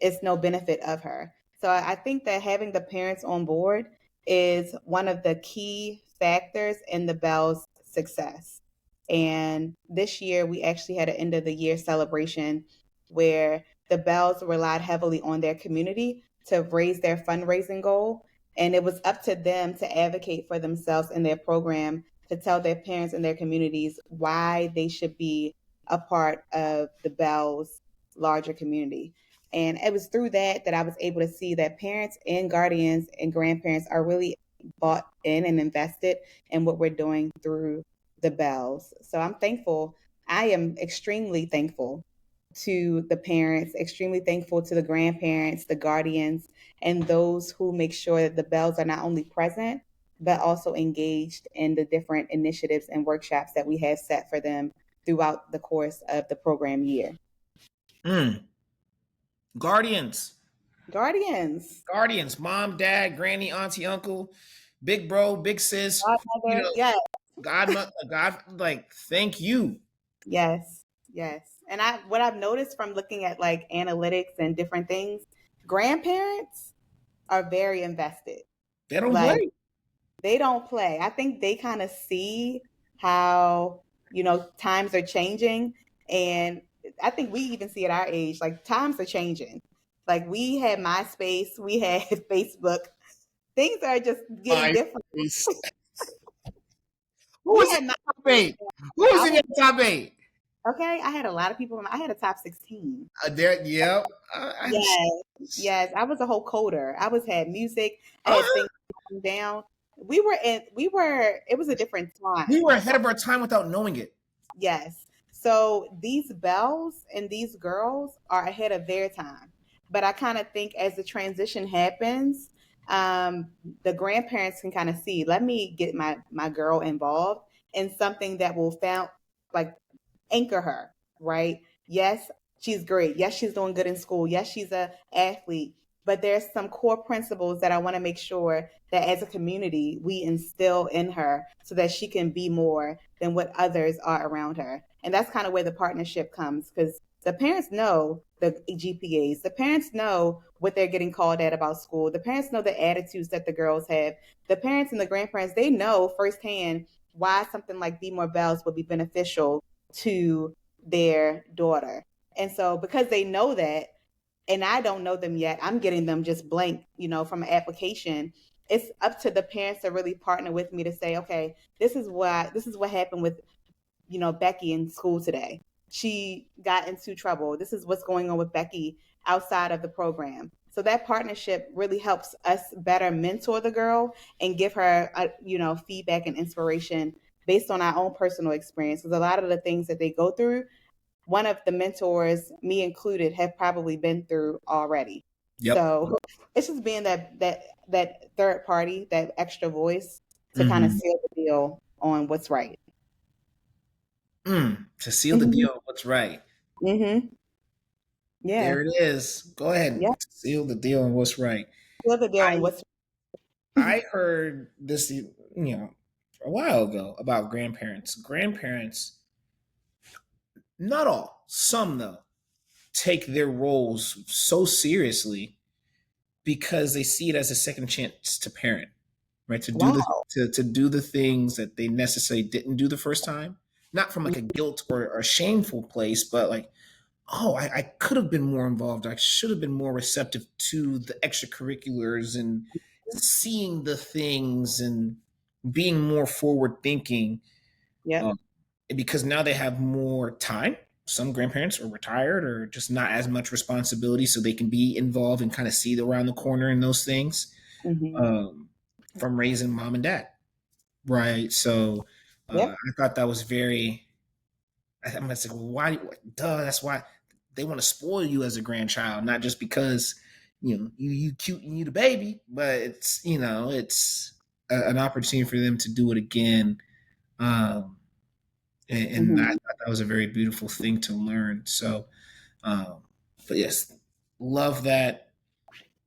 it's no benefit of her. So I think that having the parents on board is one of the key factors in the Belles' success. And this year, we actually had an end of the year celebration where the Belles relied heavily on their community to raise their fundraising goal. And it was up to them to advocate for themselves in their program, to tell their parents and their communities why they should be a part of the Belles' larger community. And it was through that I was able to see that parents and guardians and grandparents are really bought in and invested in what we're doing through the Belles. So I'm thankful. I am extremely thankful to the parents, extremely thankful to the grandparents, the guardians, and those who make sure that the Belles are not only present, but also engaged in the different initiatives and workshops that we have set for them throughout the course of the program year. Guardians. Guardians. Mom, dad, granny, auntie, uncle, big bro, big sis. Godmother. Yes. God, like, thank you. Yes. And what I've noticed from looking at like analytics and different things, grandparents are very invested. They don't Like, play. they don't play. I think they kind of see how, times are changing. And I think we even see at our age, like times are changing. Like we had MySpace, we had Facebook. Things are just getting different. Who was in the top 8? Who was in your top 8? Okay, I had a lot of people. I had a top 16. Yep. Yes. I was a whole coder. Had music. I had things down. It was a different time. We were ahead of our time without knowing it. Yes. So these Belles and these girls are ahead of their time. But I kind of think as the transition happens, the grandparents can kind of see, let me get my girl involved in something that will anchor her, right? Yes, she's great. Yes, she's doing good in school. Yes, she's an athlete. But there's some core principles that I want to make sure that as a community, we instill in her so that she can be more than what others are around her. And that's kind of where the partnership comes, because the parents know the GPAs. The parents know what they're getting called at about school. The parents know the attitudes that the girls have. The parents and the grandparents, they know firsthand why something like Bemore Belles would be beneficial to their daughter. And so because they know that, and I don't know them yet, I'm getting them just blank, from an application. It's up to the parents to really partner with me to say, okay, this is what happened with, Becky in school today. She got into trouble. This is what's going on with Becky outside of the program. So that partnership really helps us better mentor the girl and give her, feedback and inspiration based on our own personal experience. Because a lot of the things that they go through, one of the mentors, me included, have probably been through already. Yep. So it's just being that third party, that extra voice to kind of seal the deal on what's right. To seal the deal on what's right. Mm-hmm. Yeah. There it is. Go ahead. Yeah. Seal the deal on what's right. Seal the deal on what's I heard this, a while ago about grandparents. Grandparents, not all, some though, take their roles so seriously because they see it as a second chance to parent, right? To do the things that they necessarily didn't do the first time, not from like a guilt or a shameful place, but like, oh, I could have been more involved. I should have been more receptive to the extracurriculars and seeing the things and being more forward thinking. Yeah. Because now they have more time. Some grandparents are retired or just not as much responsibility, so they can be involved and kind of see around the corner in those things from raising mom and dad, right? So I thought that was very. I'm gonna say, well, why? Duh, that's why they want to spoil you as a grandchild, not just because you cute and you the baby, but it's it's an opportunity for them to do it again. And I thought that was a very beautiful thing to learn. So, but yes, love that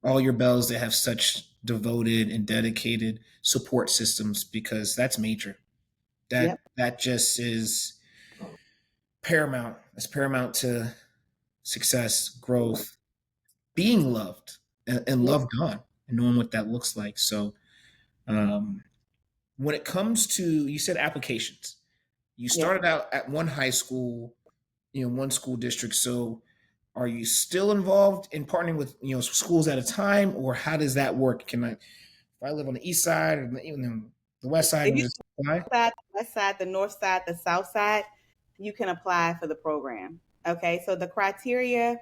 all your Belles that have such devoted and dedicated support systems, because that's major. That just is paramount. It's paramount to success, growth, being loved and loved on and knowing what that looks like. So um, when it comes to, you said applications, you Yep. started out at one high school, one school district. So are you still involved in partnering with, schools at a time, or how does that work? If I live on the east side or even the west side, If and you just apply? side, the west side, the north side, the south side, you can apply for the program. Okay, so the criteria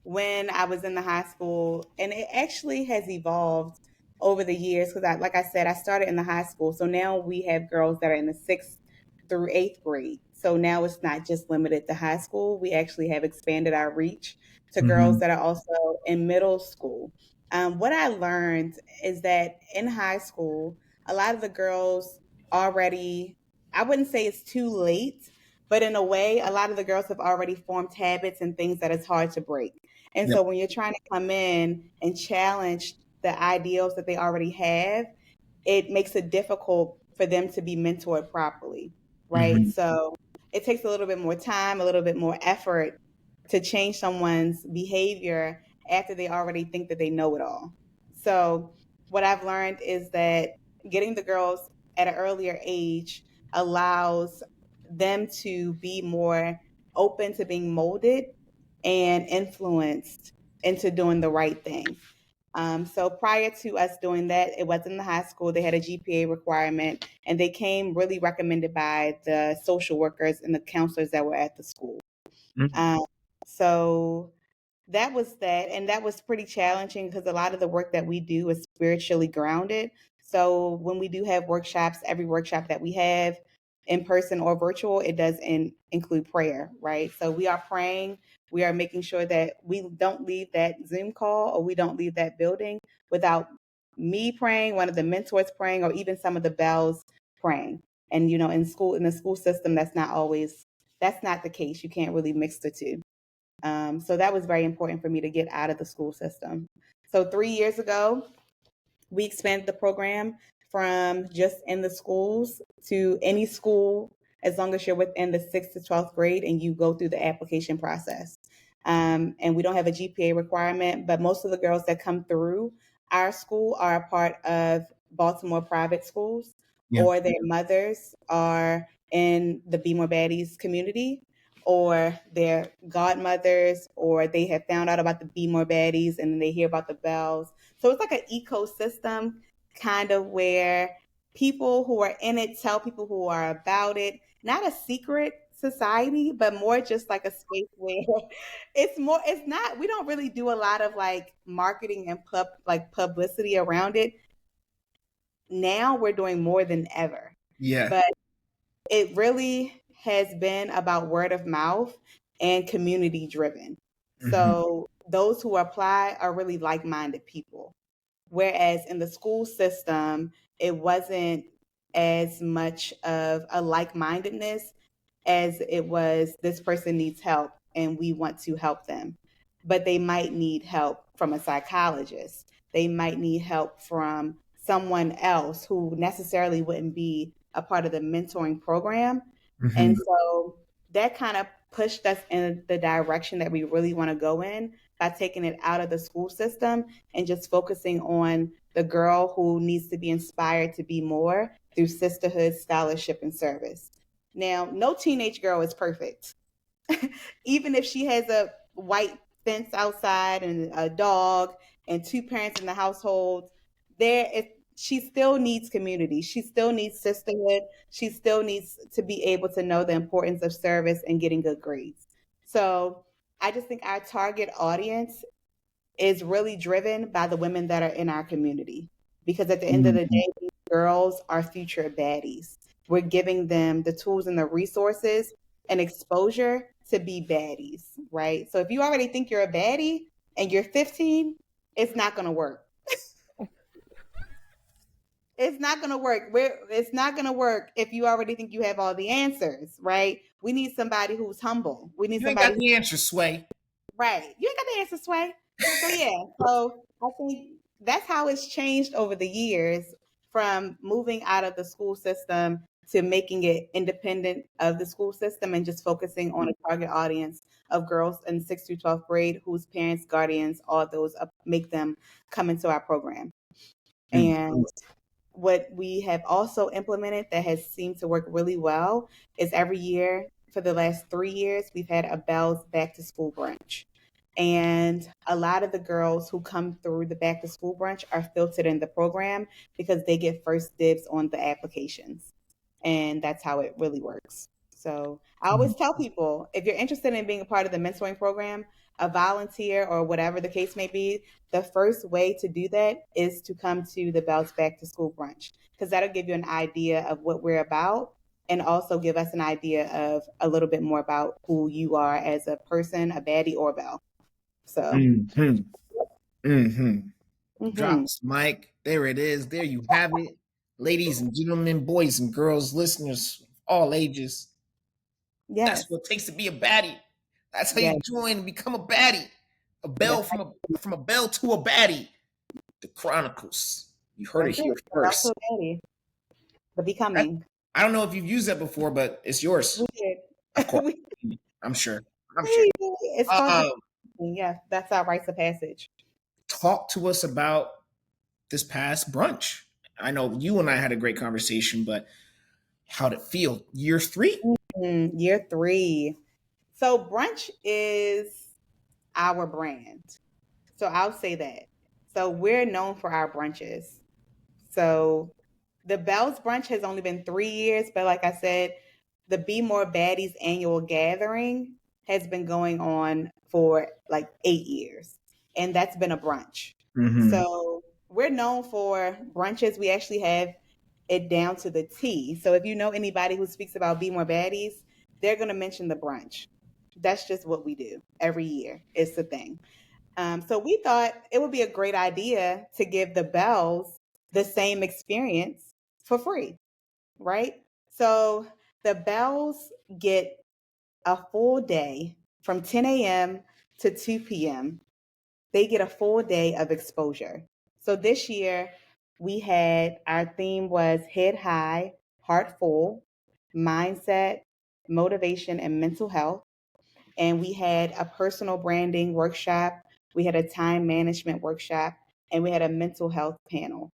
when I was in the high school, and it actually has evolved over the years because, like I said, I started in the high school. So now we have girls that are in the sixth through eighth grade. So now it's not just limited to high school. We actually have expanded our reach to girls Mm-hmm. that are also in middle school. What I learned is that in high school, a lot of the girls already, I wouldn't say it's too late, but in a way, a lot of the girls have already formed habits and things that it's hard to break. And Yep. so when you're trying to come in and challenge the ideals that they already have, it makes it difficult for them to be mentored properly, right? Mm-hmm. So it takes a little bit more time, a little bit more effort to change someone's behavior after they already think that they know it all. So what I've learned is that getting the girls at an earlier age allows them to be more open to being molded and influenced into doing the right thing. So prior to us doing that, it was in the high school. They had a GPA requirement, and they came really recommended by the social workers and the counselors that were at the school. Mm-hmm. Um, so that was that. And that was pretty challenging because a lot of the work that we do is spiritually grounded. So when we do have workshops, every workshop that we have in person or virtual, it does include prayer, right? So we are praying. We are making sure that we don't leave that Zoom call or we don't leave that building without me praying, one of the mentors praying, or even some of the bells praying. And in the school system, that's not the case. You can't really mix the two. So that was very important for me to get out of the school system. So 3 years ago, we expanded the program from just in the schools to any school as long as you're within the 6th to 12th grade and you go through the application process. And we don't have a GPA requirement, but most of the girls that come through our school are a part of Baltimore private schools, Yeah. or their mothers are in the Bemore Baddies community, or their godmothers, or they have found out about the Bemore Baddies and then they hear about the Bells. So it's like an ecosystem kind of where people who are in it tell people who are about it, not a secret society, but more just like a space where it's not, we don't really do a lot of like marketing and publicity around it. Now we're doing more than ever. Yeah. But it really has been about word of mouth and community driven. Mm-hmm. So those who apply are really like-minded people. Whereas in the school system, it wasn't as much of a like-mindedness as it was this person needs help and we want to help them. But they might need help from a psychologist. They might need help from someone else who necessarily wouldn't be a part of the mentoring program. Mm-hmm. And so that kind of pushed us in the direction that we really want to go in by taking it out of the school system and just focusing on the girl who needs to be inspired to be more through sisterhood, scholarship, and service. Now, no teenage girl is perfect. Even if she has a white fence outside and a dog and two parents in the household, she still needs community. She still needs sisterhood. She still needs to be able to know the importance of service and getting good grades. So I just think our target audience is really driven by the women that are in our community. Because at the end of the Mm-hmm. day, these girls are future baddies. We're giving them the tools and the resources and exposure to be baddies, right? So if you already think you're a baddie and you're 15, it's not going to work. It's not going to work. It's not going to work if you already think you have all the answers, right? We need somebody who's humble. We need You ain't got somebody the answer, Sway. right. You ain't got the answer, Sway. So yeah, so I think that's how it's changed over the years from moving out of the school system to making it independent of the school system and just focusing on a target audience of girls in 6th through 12th grade whose parents, guardians, all those make them come into our program. And what we have also implemented that has seemed to work really well is every year for the last 3 years, we've had a Belles back to school brunch. And a lot of the girls who come through the back to school brunch are filtered in the program because they get first dibs on the applications. And that's how it really works. So I always tell people, if you're interested in being a part of the mentoring program, a volunteer or whatever the case may be, the first way to do that is to come to the Belles Back to School brunch, because that'll give you an idea of what we're about and also give us an idea of a little bit more about who you are as a person, a baddie or belle. So, Drops mic. There it is. There you have it. Ladies and gentlemen, boys and girls, listeners of all ages. yes, That's what it takes to be a baddie. That's how yes, you join and become a baddie. A belle that's, from a belle to a baddie. The Chronicles. You heard it that's here it. first. Also baddie, the becoming. I don't know if you've used that before, but it's yours. We did. Of course. we, I'm sure. I'm sure. we did. It's called the Um, yeah, that's our rites of passage. talk to us about this past brunch. I know you and I had a great conversation, but how'd it feel? Year 3? Year 3. So brunch is our brand. So I'll say that. So we're known for our brunches. So the Belles brunch has only been 3 years, but like I said, the Bemore Baddies annual gathering has been going on for like 8 years, and that's been a brunch. So we're known for brunches. We actually have it down to the T. So if you know anybody who speaks about Bemore Baddies, they're going to mention the brunch. That's just what we do every year. It's the thing. So we thought it would be a great idea to give the Belles the same experience for free, right? So the Belles get a full day from 10 a.m. to 2 p.m. They get a full day of exposure. So this year we had, our theme was head high, heart full, mindset, motivation, and mental health. And we had a personal branding workshop, we had a time management workshop, and we had a mental health panel.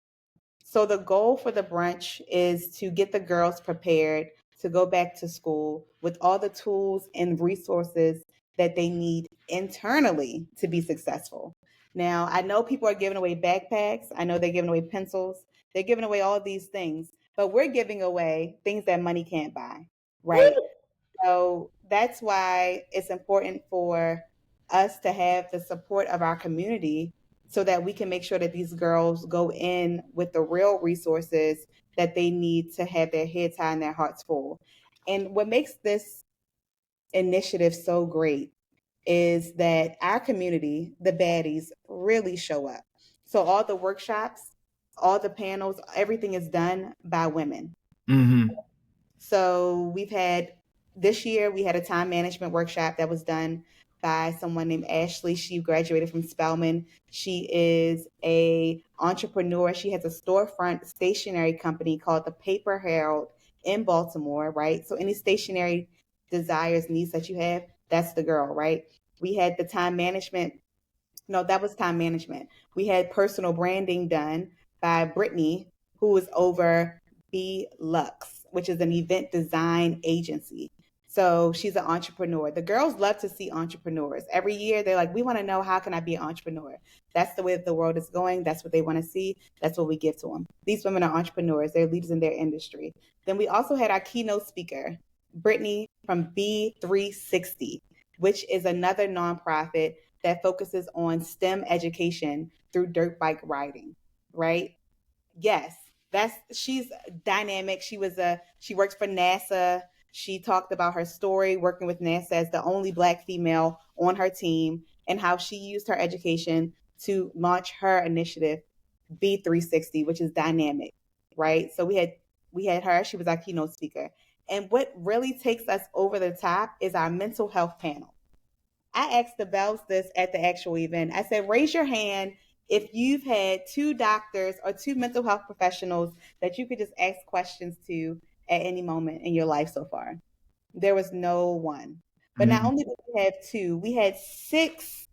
So the goal for the brunch is to get the girls prepared to go back to school with all the tools and resources that they need internally to be successful. Now, I know people are giving away backpacks. I know they're giving away pencils. They're giving away all these things, but we're giving away things that money can't buy, right? So that's why it's important for us to have the support of our community so that we can make sure that these girls go in with the real resources that they need to have their heads high and their hearts full. And what makes this initiative so great is that our community, the baddies, really show up. So all the workshops, all the panels, everything is done by women. So we've had, this year we had a time management workshop that was done by someone named Ashley. She graduated from Spelman. She is a entrepreneur. She has a storefront stationery company called the Paper Herald in Baltimore, right? So any stationery desires, needs that you have, that's the girl, right? We had the time management. No, that was time management. We had personal branding done by Brittany, who is over B Lux, which is an event design agency. So she's an entrepreneur. The girls love to see entrepreneurs. Every year they're like, we want to know, how can I be an entrepreneur? That's the way that the world is going. That's what they want to see. That's what we give to them. These women are entrepreneurs. They're leaders in their industry. Then we also had our keynote speaker, Brittany from B360, which is another nonprofit that focuses on STEM education through dirt bike riding, right? Yes, she's dynamic. She works for NASA. She talked about her story working with NASA as the only Black female on her team and how she used her education to launch her initiative, B360, which is dynamic, right? So we had her. She was our keynote speaker. And what really takes us over the top is our mental health panel. I asked the Belles this at the actual event. I said, raise your hand if you've had two doctors or two mental health professionals that you could just ask questions to at any moment in your life so far. There was no one. But not only did we have two, we had six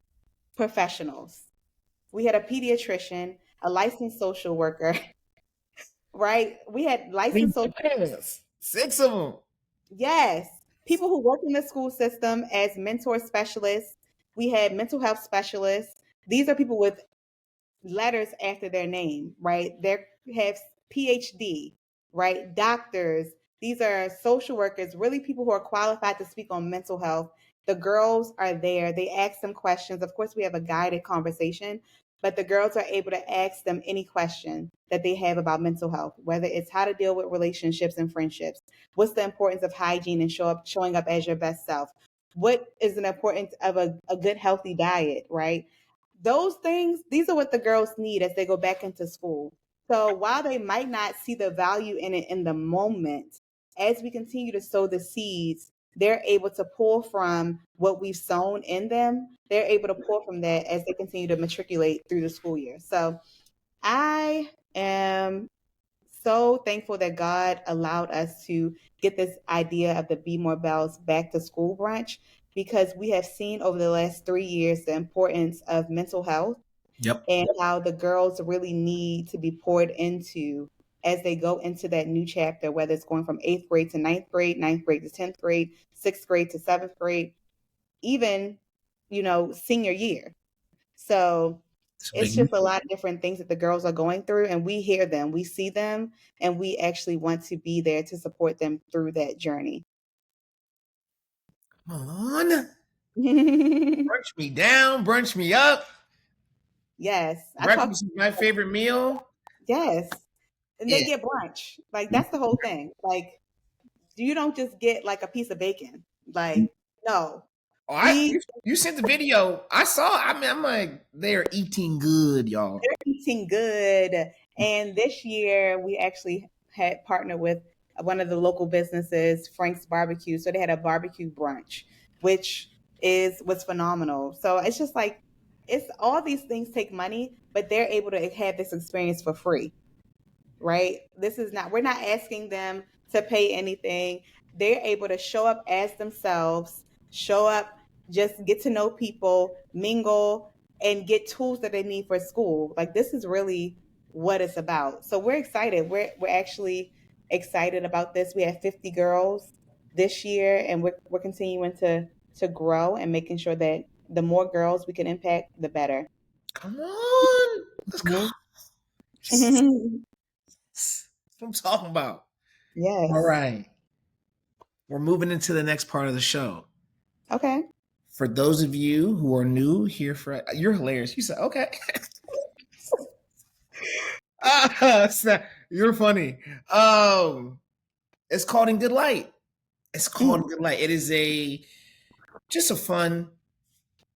professionals. We had a pediatrician, a licensed social worker, right? We had licensed social. Yes. Six of them. Yes. People who work in the school system as mentor specialists. We had mental health specialists. These are people with letters after their name, right? They have PhD, right? Doctors. These are social workers, really people who are qualified to speak on mental health. The girls are there. They ask them questions. Of course, we have a guided conversation, but the girls are able to ask them any question that they have about mental health, whether it's how to deal with relationships and friendships. What's the importance of hygiene and showing up as your best self? What is the importance of a good, healthy diet, right? Those things, these are what the girls need as they go back into school. So while they might not see the value in it in the moment, as we continue to sow the seeds, they're able to pull from what we've sown in them. They're able to pull from that as they continue to matriculate through the school year. So I am so thankful that God allowed us to get this idea of the Bemore Belles back to school brunch, because we have seen over the last 3 years the importance of mental health Yep. and how the girls really need to be poured into as they go into that new chapter, whether it's going from eighth grade to ninth grade to 10th grade, sixth grade to seventh grade, even, senior year. So It's a it's big just a lot of different things that the girls are going through, and we hear them, we see them, and we actually want to be there to support them through that journey. Come on. Yes, Brunch me down, brunch me up. I talk. Breakfast is my favorite meal. Yes, and they Yeah. get brunch. Like that's the whole thing. Like you don't just get like a piece of bacon. Like no, Oh, we you sent the video. I saw. I mean, I'm like, they're eating good, y'all. they're eating good. And this year we actually had partnered with one of the local businesses, Frank's Barbecue. So they had a barbecue brunch, which was phenomenal. So it's just like it's all these things take money, but they're able to have this experience for free, right? We're not asking them to pay anything. They're able to show up as themselves, show up, just get to know people, mingle, and get tools that they need for school. Like this is really what it's about. So we're excited. We're actually excited about this. We have 50 girls this year, and we're continuing to grow and making sure that the more girls we can impact, the better. Come on, let's go. Yes. Mhm. That's what I'm talking about. All Yes. right, we're moving into the next part of the show. Okay. For those of you who are new here, you're hilarious. You said okay. You're funny. It's called In Good Light. It's called In Good Light. It is just a fun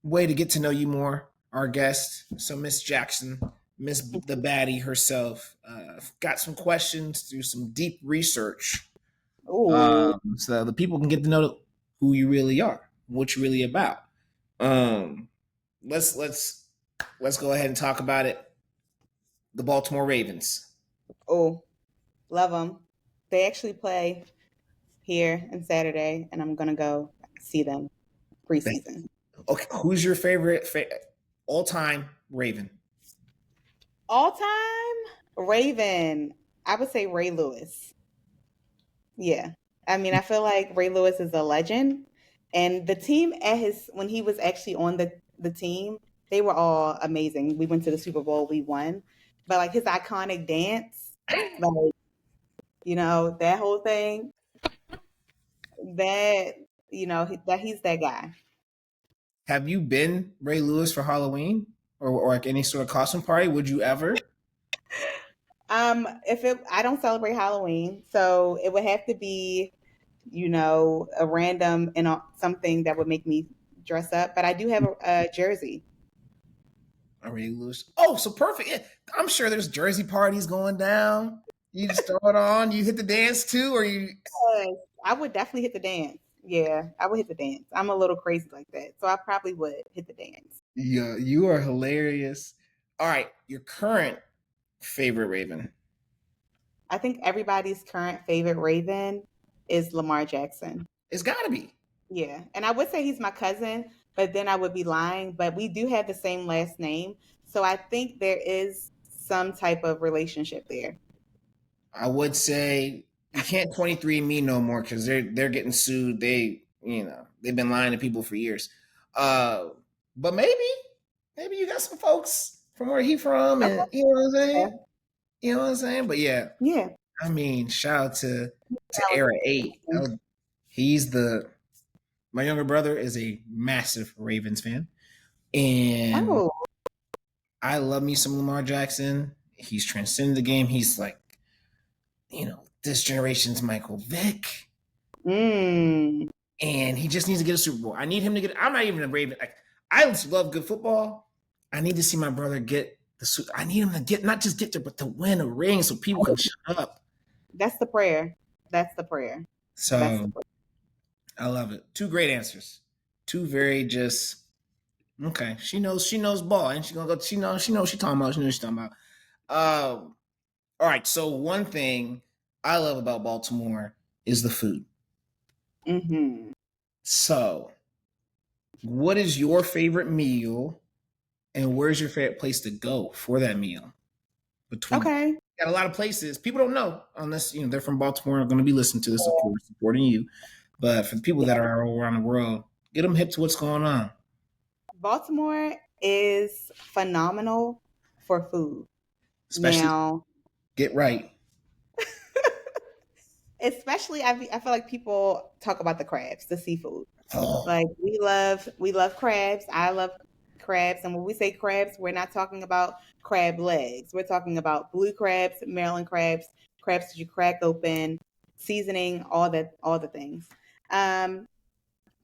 way to get to know you more, our guest. So Miss Jackson, Miss the Baddie herself, got some questions through some deep research, Ooh. so the people can get to know who you really are, what you're really about. Um, let's go ahead and talk about it. The Baltimore Ravens. Oh, love them. They actually play here on Saturday, and I'm gonna go see them preseason. Okay, who's your favorite all time Raven? All time Raven, I would say Ray Lewis. Yeah, I mean, I feel like Ray Lewis is a legend, and the team at his when he was actually on the team, they were all amazing. We went to the Super Bowl, we won, but like his iconic dance, like that whole thing, that that he's that guy. Have you been Ray Lewis for Halloween or like any sort of costume party? Would you ever? If it, I don't celebrate Halloween, so it would have to be, a random and something that would make me dress up. But I do have a jersey. Ray Lewis. Oh, so perfect. Yeah, I'm sure there's Jersey parties going down. You just throw it on. You hit the dance too, or you? Yes, I would definitely hit the dance. Yeah, I would hit the dance. I'm a little crazy like that, so I probably would hit the dance. Yeah, you are hilarious. All right, your current favorite Raven. I think everybody's current favorite Raven is Lamar Jackson. It's got to be. Yeah. And I would say he's my cousin, but then I would be lying. But we do have the same last name. So I think there is some type of relationship there. I would say you can't 23 me no more because they're getting sued. They've been lying to people for years. Uh, but maybe you got some folks from where he from, and you know what I'm Okay. saying. You know what I'm saying. But yeah, Yeah. I mean, shout out to Era 8. He's the my younger brother is a massive Ravens fan, and Oh. I love me some Lamar Jackson. He's transcended the game. He's like, this generation's Michael Vick. Mm. And he just needs to get a Super Bowl. I need him to get. I'm not even a Raven. I love good football. I need to see my brother get the. I need him to get not just get there, but to win a ring so people can shut up. That's the prayer. That's the prayer. That's the So prayer. I love it. Two great answers. Two very just okay. She knows ball, and she gonna go. She knows she talking about. She knows she talking about. All right. So one thing I love about Baltimore is the food. Mm-hmm. So, what is your favorite meal, and where's your favorite place to go for that meal? Okay. Got a lot of places people don't know unless they're from Baltimore are going to be listening to this, of course, supporting you. But for the people that are all around the world, get them hip to what's going on. Baltimore is phenomenal for food. Especially Now, get right. especially I feel like people talk about the crabs, the seafood. Oh, Like we love crabs. I love crabs, and when we say crabs, we're not talking about crab legs. We're talking about blue crabs, Maryland crabs, crabs that you crack open, seasoning, all the things. Um,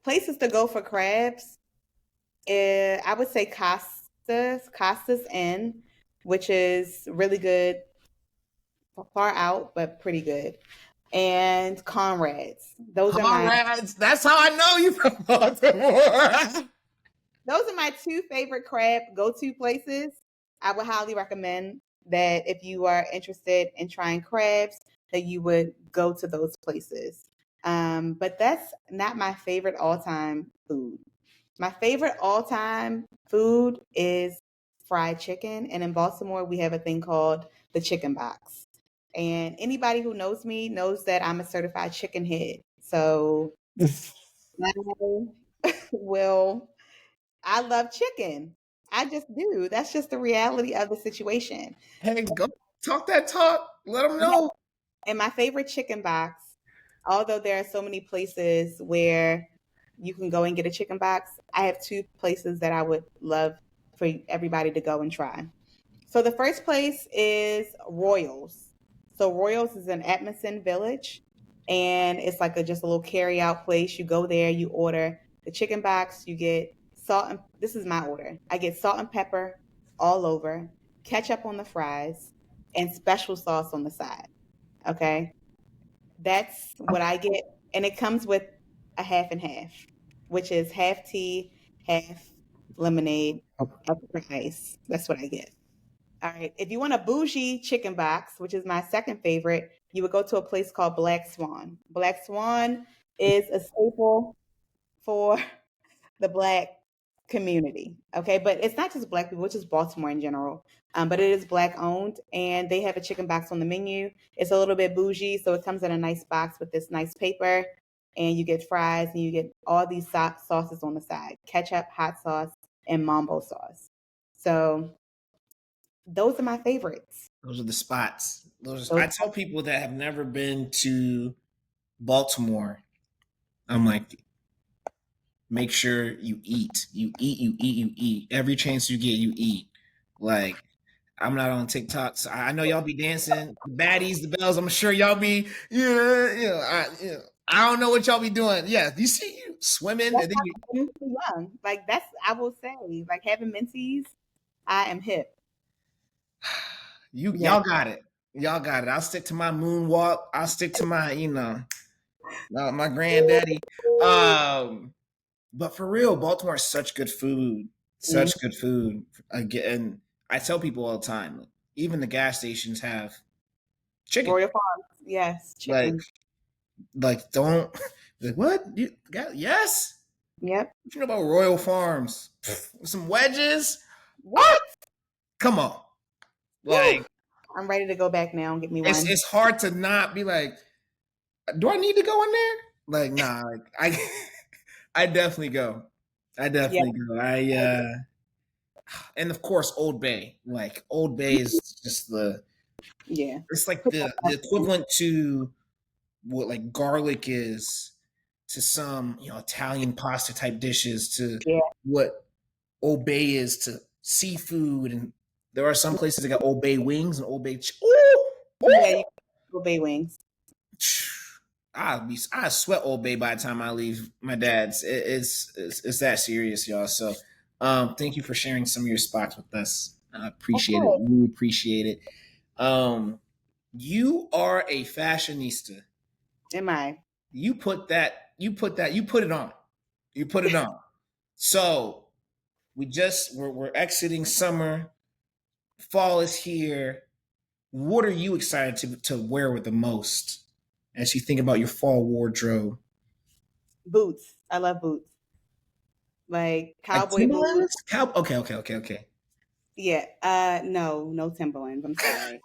Places to go for crabs. I would say Costa's Inn, which is really good, far out but pretty good, and Conrad's. Those are my Conrad's. That's how I know you from Baltimore. those are my two favorite crab go-to places. I would highly recommend that if you are interested in trying crabs, that you would go to those places. But that's not my favorite all-time food. My favorite all-time food is fried chicken, and in Baltimore we have a thing called the chicken box. And anybody who knows me knows that I'm a certified chicken head. So I will I love chicken. I just do. That's just the reality of the situation. Hey, go talk that talk. Let them Yeah. know. And my favorite chicken box, although there are so many places where you can go and get a chicken box, I have two places that I would love for everybody to go and try. So the first place is Royals. So Royals is in Edmondson Village, and it's like just a little carry out place. You go there, you order the chicken box, you get salt and this is my order. I get salt and pepper all over, ketchup on the fries, and special sauce on the side. Okay? That's what I get, and it comes with a half and half, which is half tea, half lemonade, extra ice. That's what I get. All right. If you want a bougie chicken box, which is my second favorite, you would go to a place called Black Swan. Black Swan is a staple for the Black community. Okay. But it's not just Black people, it's just Baltimore in general. But it is Black owned, and they have a chicken box on the menu. It's a little bit bougie. So it comes in a nice box with this nice paper, and you get fries and you get all these sauces on the side: ketchup, hot sauce, and mambo sauce. So those are my favorites. Those are the spots. I Those tell people that have never been to Baltimore, I'm like, make sure you eat. You eat, you eat, you eat. Every chance you get, you eat. Like, I'm not on TikTok, so I know y'all be dancing. The baddies, the bells, I'm sure y'all be, I don't know what y'all be doing. Yeah, you see you swimming, That's and then you, how I'm too young. Like that's I will say, like having mentees, I am hip. Yeah. y'all got it. Y'all got it. I'll stick to my moonwalk. I'll stick to my, my granddaddy. But for real, Baltimore is such good food. Mhm. Such good food. Again, I tell people all the time, even the gas stations have Chicken. Royal Farms. Yes, Like, chicken. don't like what you got? Yes. Yep. What you know about Royal Farms? Some wedges. Ah, What? come on. Woo! Like, I'm ready to go back now and get me one. it's hard to not be like, do I need to go in there? Like, nah. Like, I I definitely go. I Yeah. definitely go. And of course Old Bay. Like Old Bay is just Yeah. it's like Put that the stuff in. equivalent to what like garlic is to some, Italian pasta type dishes to Yeah. what Old Bay is to seafood. And there are some places that got Old Bay wings and Old Bay ooh, Yeah, you ooh. go bay wings. I sweat Old Bay by the time I leave my dad's. It's that serious, y'all. So, thank you for sharing some of your spots with us. I Of appreciate it. course. Really appreciate it. Um, you are a fashionista. Am I? You put that. You put that. You put it on. You put it on. So we're exiting summer. Fall is here. What are you excited to wear with the most as you think about your fall wardrobe? Boots. I love boots. Like Like cowboy boots. Timberlands? Okay. Yeah. No Timberlands. I'm sorry.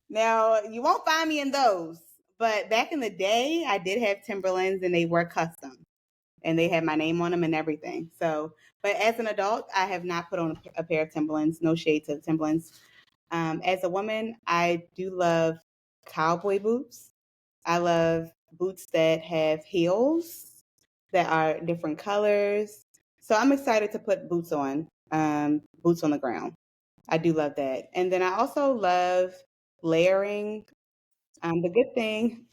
Now you won't find me in those. But back in the day, I did have Timberlands and they were custom. And they had my name on them and everything. So, but as an adult, I have not put on a pair of Timberlands. No shade to Timberlands. As a woman, I do love cowboy boots. I love boots that have heels that are different colors. So I'm excited to put boots on the ground. I do love that. And then I also love layering. The good thing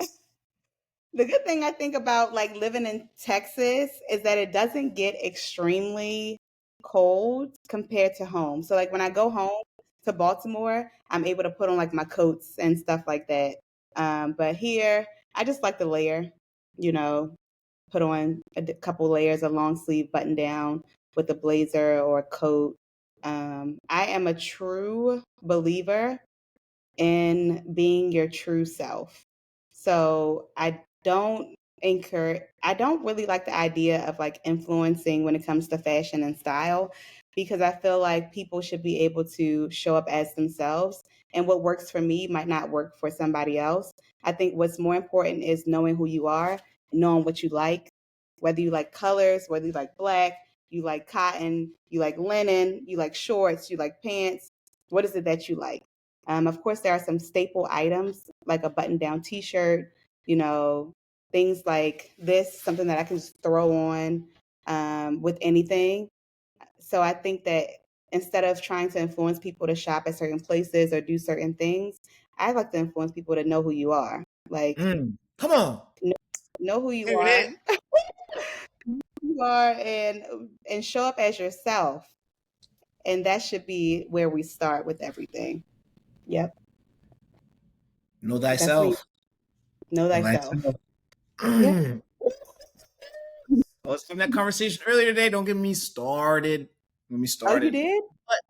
the good thing I think about like living in Texas is that it doesn't get extremely cold compared to home. So like when I go home to Baltimore, I'm able to put on like my coats and stuff like that. But here, I just like to layer, you know, put on couple layers, a long sleeve button down with a blazer or a coat. I am a true believer in being your true self. So I don't really like the idea of like influencing when it comes to fashion and style because I feel like people should be able to show up as themselves and what works for me might not work for somebody else. I think what's more important is knowing who you are, knowing what you like, whether you like colors, whether you like black, you like cotton, you like linen, you like shorts, you like pants. What is it that you like? Of course, there are some staple items like a button down t shirt, you know, things like this, something that I can just throw on with anything. So I think that instead of trying to influence people to shop at certain places or do certain things, I like to influence people to know who you are. Like, Come on. know, know who you There it is. are, and show up as yourself. And that should be where we start with everything. Yep, Know that's me. thyself. Know Know thyself. thyself. Yep. I was having that conversation earlier today. Don't get me started. Get me Oh, you started. did? But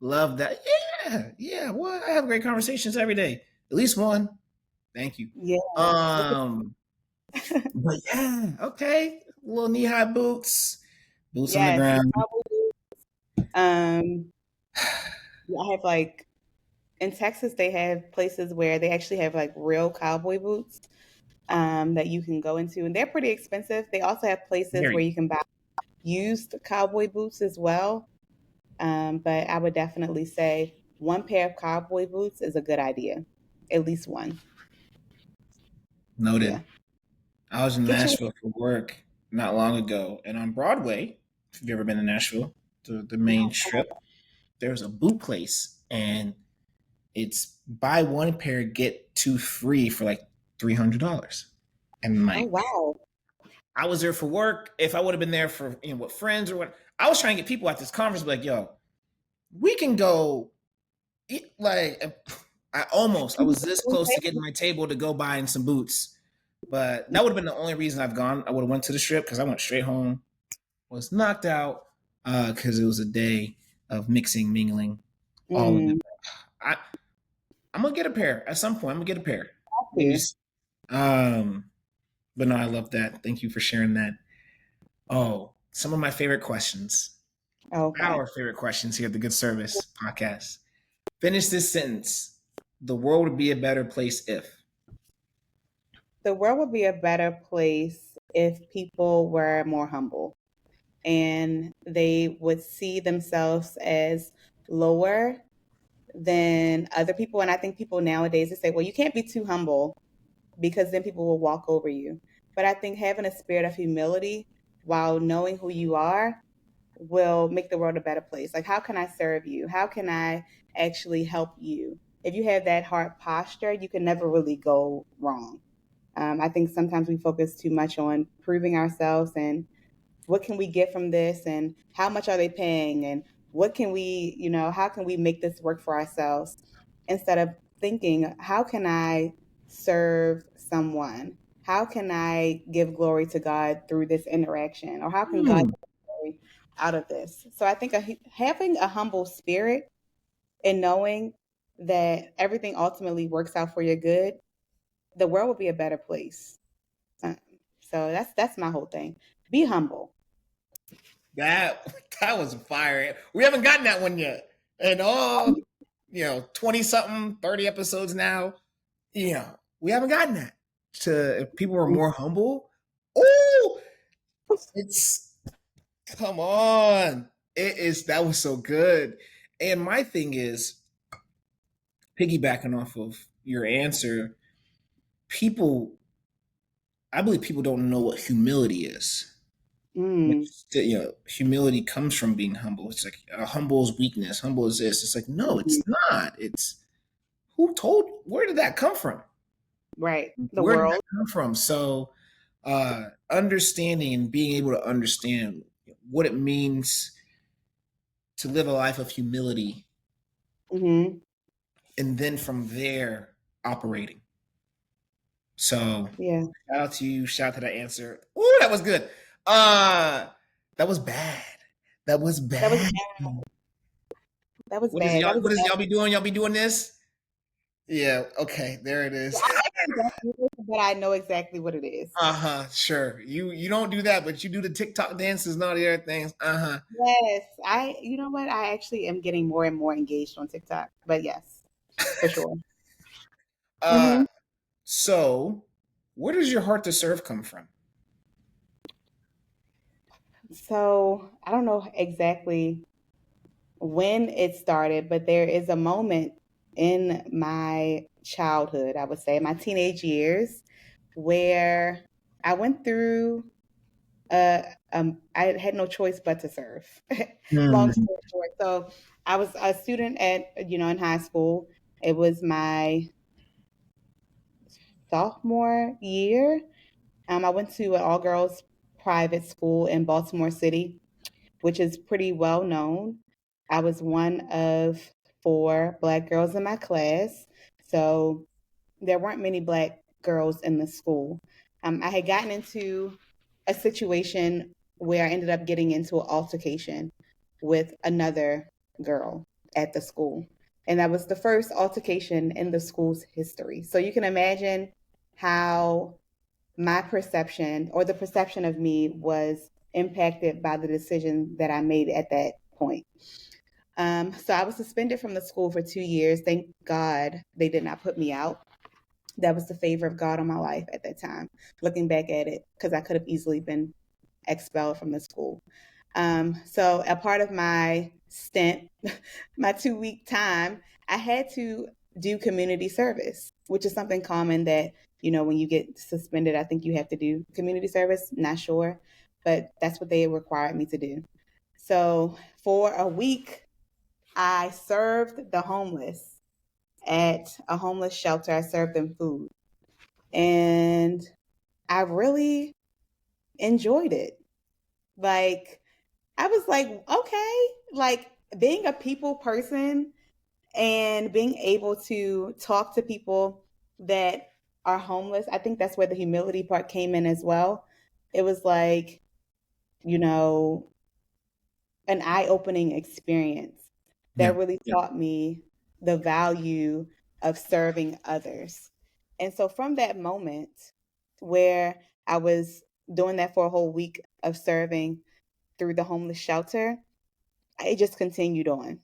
love that. Yeah. Well, I have great conversations every day. At least one. Thank you. Yeah. Look But yeah, okay. Little knee high boots, boots on the yes. ground. Um, I have like in Texas, they have places where they actually have like real cowboy boots that you can go into, and they're pretty expensive. They also have places where Very you can buy used cowboy boots as well. But I would definitely say one pair of cowboy boots is a good idea, at least one. noted. Yeah. I was in Get you. Nashville for work not long ago, and on Broadway, if you've ever been to Nashville, the main No. strip, there's a boot place, and it's buy one pair get two free for like $300. And Oh like, wow. I was there for work. If I would have been there for what friends or what, I was trying to get people at this conference, like, yo, we can go. Like, I was this close to getting my table to go buying some boots, but that would have been the only reason I've gone. I would have went to the strip because I went straight home, was knocked out because it was a day of mixing, mingling, all of it. Mm, I I'm gonna get a pair at some point. I'm gonna get a pair. Maybe. To. Um, but no, I love that. Thank you for sharing that. Oh, some of my favorite questions. Okay. Our favorite questions here at the Good Service Podcast. Finish this sentence. The world would be a better place if. The world would be a better place if people were more humble and they would see themselves as lower than other people. And I think people nowadays they say, well, you can't be too humble because then people will walk over you. But I think having a spirit of humility while knowing who you are will make the world a better place. Like, how can I serve you? How can I actually help you? If you have that heart posture, you can never really go wrong. I think sometimes we focus too much on proving ourselves and what can we get from this and how much are they paying and what can we, how can we make this work for ourselves instead of thinking, how can I serve someone? How can I give glory to God through this interaction? Or how can God Hmm. get glory out of this? So I think having a humble spirit and knowing that everything ultimately works out for your good, the world will be a better place. Um, so that's my whole thing. Be humble. That that was fire. We haven't gotten that one yet. And all 20 something, 30 episodes now. We haven't gotten that. To if people are more humble. Oh, it's come on. It is that was so good. And my thing is, piggybacking off of your answer, people I believe people don't know what humility is. Mm, Humility comes from being humble. It's like humble is weakness, humble is this. It's like, no, mhm. it's not. It's where did that come from? Right. The Where did that world. come from? So, understanding and being able to understand what it means to live a life of humility, Hmm. and then from there operating. So, Yeah. shout out to you. Shout out to that answer. Ooh, that was good. Uh, that was bad. That was That was bad. that was What is bad. y'all? That was What is bad. y'all be doing? Y'all be doing this? Yeah. Okay. There it is. I actually don't do this, but I know exactly what it is. Sure. You don't do that, but you do the TikTok dances and all the other things. Yes. You know what? I actually am getting more and more engaged on TikTok, but yes, for sure. Uh. Hmm. So, where does your heart to serve come from? So I don't know exactly when it started, but there is a moment in my childhood, I would say, my teenage years, where I went through I had no choice but to serve. Long Hmm. story short. So I was a student in high school. It was my sophomore year. I went to an all girls private school in Baltimore City, which is pretty well known. I was one of four Black girls in my class. So there weren't many Black girls in the school. I had gotten into a situation where I ended up getting into an altercation with another girl at the school. And that was the first altercation in the school's history. So you can imagine how my perception or the perception of me was impacted by the decision that I made at that point. So I was suspended from the school for 2 years. Thank God they did not put me out. That was the favor of God on my life at that time, looking back at it, because I could have easily been expelled from the school. So, a part of my stint, my 2 week time, I had to do community service, which is something common that, when you get suspended, I think you have to do community service. Not sure, but that's what they required me to do. So, for a week, I served the homeless at a homeless shelter. I served them food. And I really enjoyed it. Like, I was like, okay, like being a people person and being able to talk to people that are homeless, I think that's where the humility part came in as well. It was like, you know, an eye opening experience Yeah. that really Yeah. taught me the value of serving others. And so from that moment where I was doing that for a whole week of serving through the homeless shelter, it just continued on.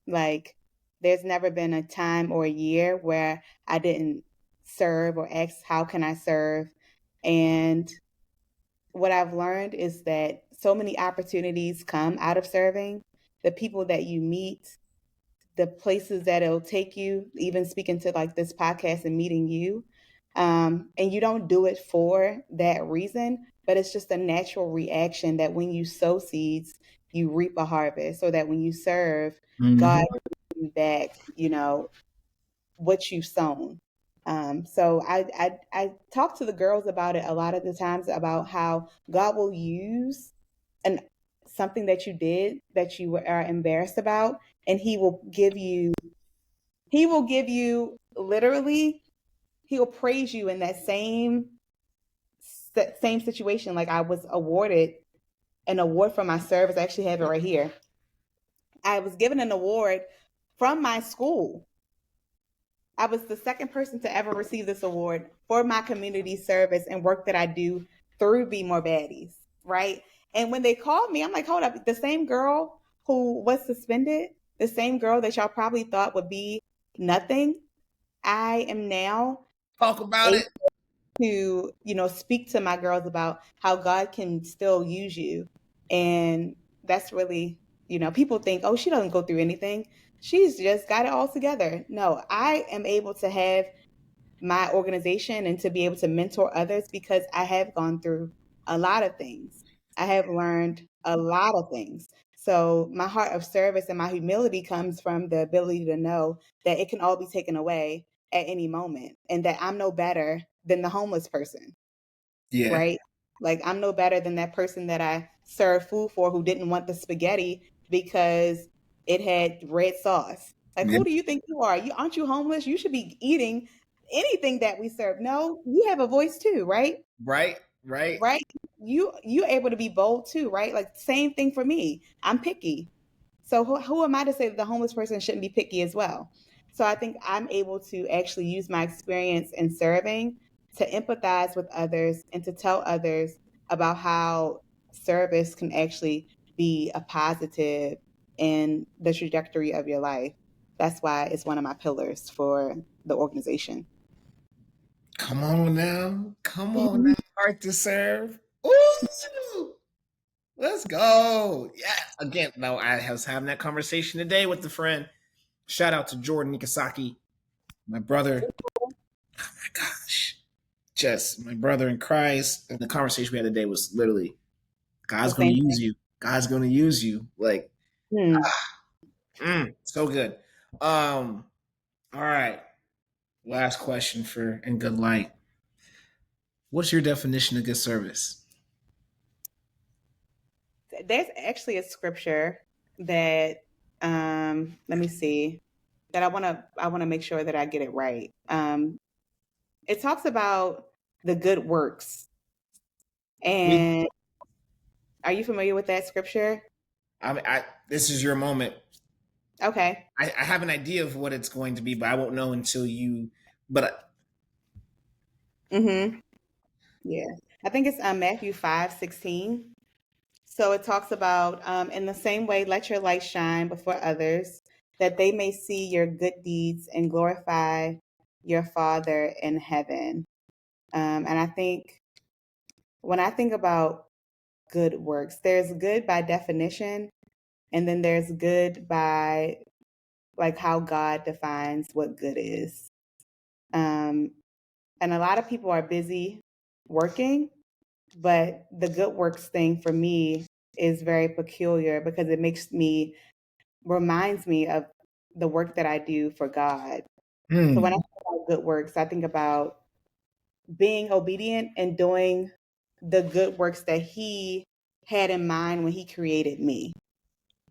Like, there's never been a time or a year where I didn't serve or ask, how can I serve? And what I've learned is that so many opportunities come out of serving. The people that you meet, the places that it'll take you, even speaking to like this podcast and meeting you. And you don't do it for that reason, but it's just a natural reaction that when you sow seeds, you reap a harvest. So that when you serve, God Mhm. gives you back, what you've sown. So I talk to the girls about it a lot of the times about how God will use an something that you did that you are embarrassed about, and he will give you literally, he'll praise you in that same situation. Like, I was awarded an award for my service. I actually have it right here. I was given an award from my school. I was the second person to ever receive this award for my community service and work that I do through Bemore Baddies, right? And when they called me, I'm like, hold up, the same girl who was suspended, the same girl that y'all probably thought would be nothing, I am now Talk about able it. to, speak to my girls about how God can still use you. And that's really, people think, oh, she doesn't go through anything. She's just got it all together. No, I am able to have my organization and to be able to mentor others because I have gone through a lot of things. I have learned a lot of things. So my heart of service and my humility comes from the ability to know that it can all be taken away at any moment and that I'm no better than the homeless person, Yeah. right? Like, I'm no better than that person that I served food for who didn't want the spaghetti because it had red sauce. Like, Yeah. who do you think you are? You aren't you homeless? You should be eating anything that we serve. No, you have a voice too, right? Right. Right. Right? You able to be bold too, right? Like, same thing for me. I'm picky. So who am I to say that the homeless person shouldn't be picky as well? So I think I'm able to actually use my experience in serving to empathize with others and to tell others about how service can actually be a positive in the trajectory of your life. That's why it's one of my pillars for the organization. Come on now. Come on now. Mhm. Heart to serve. Ooh. Let's go. Yeah. Again, no, I was having that conversation today with the friend. Shout out to Jordan Nikasaki, my brother. Oh my gosh. Just my brother in Christ. And the conversation we had today was literally, The God's going to same use you. God's going to use you. Like, thing. so good. Um, all right. Last question for In Good Light. What's your definition of good service? There's actually a scripture that let me see, that I want to make sure that I get it right. It talks about the good works. We, And are you familiar with that scripture? this is your moment. Okay. I have an idea of what it's going to be, but I won't know until you. But Mhm. Yeah. I think it's Matthew 5:16. So it talks about, in the same way, let your light shine before others, that they may see your good deeds and glorify your Father in heaven. And I think when I think about good works, there's good by definition, and then there's good by like how God defines what good is. Um, and a lot of people are busy working, but the good works thing for me is very peculiar because it reminds me of the work that I do for God. So when I hmm, think about good works, I think about being obedient and doing the good works that He had in mind when He created me,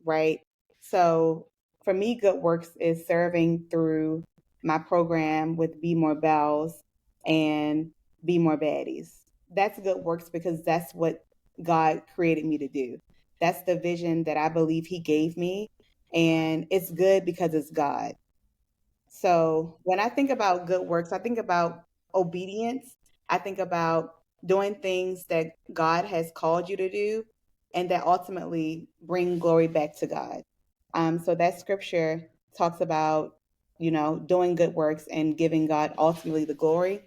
right? So for me, good works is serving through my program with Bemore Belles and Bemore Baddies. That's good works because that's what God created me to do. That's the vision that I believe He gave me. And it's good because it's God. So when I think about good works, I think about obedience. I think about doing things that God has called you to do and that ultimately bring glory back to God. So that scripture talks about, doing good works and giving God ultimately the glory.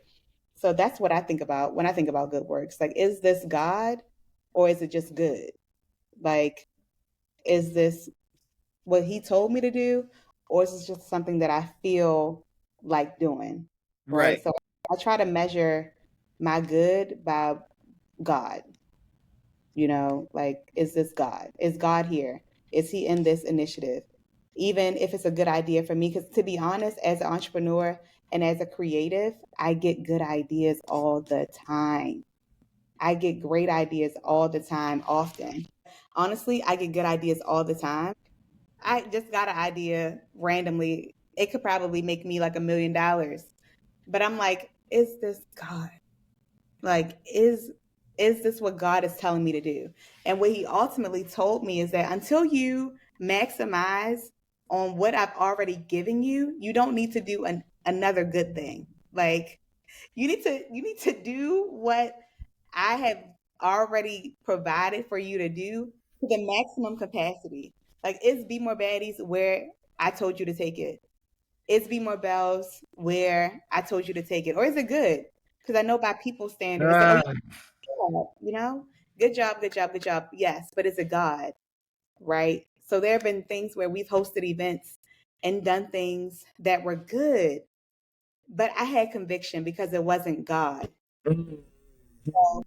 So that's what I think about when I think about good works. Like, is this God or is it just good? Like, is this what he told me to do, or is this just something that I feel like doing? Right. Right. So I try to measure my good by God. Like, is this God? Is God here? Is he in this initiative? Even if it's a good idea for me, because to be honest, as an entrepreneur and as a creative, I get good ideas all the time. I get great ideas all the time, often. Honestly, I get good ideas all the time. I just got an idea randomly. It could probably make me like $1 million. But I'm like, is this God? Like, is this what God is telling me to do? And what he ultimately told me is that until you maximize on what I've already given you, you don't need to do another good thing. Like, you need to do what I have already provided for you to do to the maximum capacity. Like, is Bemore Baddies where I told you to take it? Is Bemore Belles where I told you to take it? Or is it good? Because I know by people's standards, they say, oh, Uh, good job, good job, good job. Yes, but is it God? Right? So there have been things where we've hosted events and done things that were good, but I had conviction because it wasn't God. Or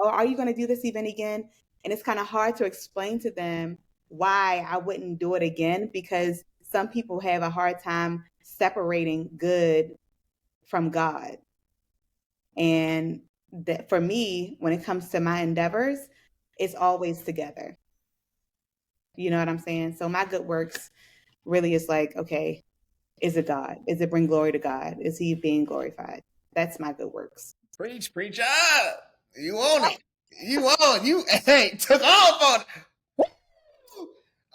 are you going to do this event again? And it's kind of hard to explain to them why I wouldn't do it again, because some people have a hard time separating good from God. And that for me, when it comes to my endeavors, it's always together. You know what I'm saying? So my good works really is like, okay, is it God? Is it bring glory to God? Is he being glorified? That's my good works. preach, preach up. You own it. You own. You hey took off on it. Woo!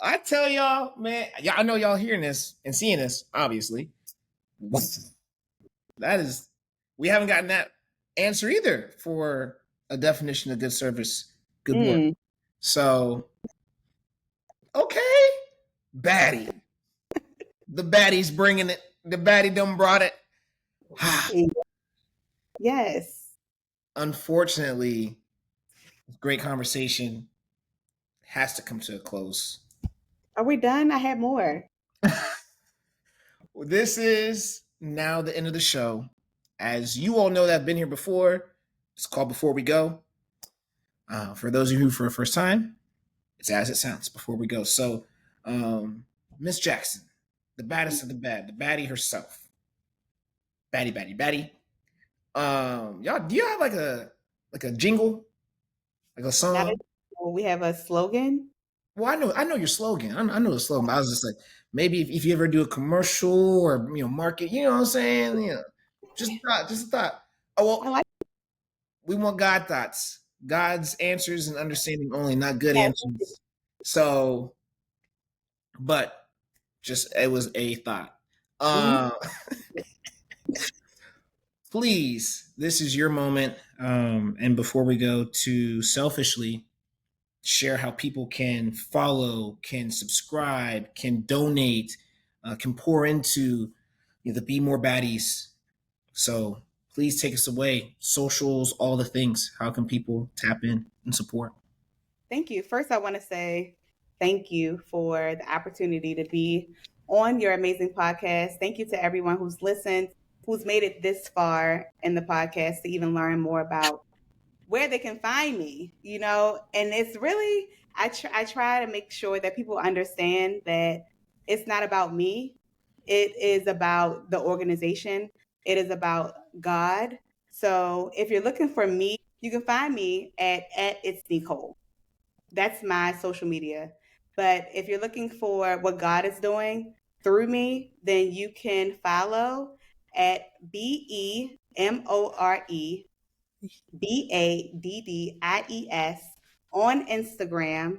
I tell y'all, man. Y'all, I know y'all hearing this and seeing this. Obviously, that is. We haven't gotten that answer either for a definition of good service, good work. Mm. So okay, baddie. The baddie's bringing it. The baddie done brought it. Yes. Unfortunately, great conversation has to come to a close. Are we done? I had more. This is now the end of the show. As you all know that have been here before, it's called Before We Go. For those of you who for the first time, it's as it sounds, Before We Go. So, Miss Jackson, the baddest of the bad, the baddie herself. Baddie, baddie, baddie. Y'all, do you have like a jingle? Like a Now song? that we have a slogan. Well, I know your slogan. I know the slogan. But I was just like, maybe if you ever do a commercial or market, you know what I'm saying? Just a thought, just a thought. Oh I well, like we want God thoughts, God's answers and understanding only, not good that. answers. So, but just it was a thought. Mhm. Uh, please, this is your moment. And before we go to selfishly share how people can follow, can subscribe, can donate, can pour into the Bemore Baddies. So please take us away. Socials, all the things. How can people tap in and support? Thank you. First, I want to say thank you for the opportunity to be on your amazing podcast. Thank you to everyone who's listened, who's made it this far in the podcast to even learn more about where they can find me, and it's really, I try to make sure that people understand that it's not about me. It is about the organization. It is about God. So if you're looking for me, you can find me at It's Necole. That's my social media. But if you're looking for what God is doing through me, then you can follow at BemoreBaddies on Instagram.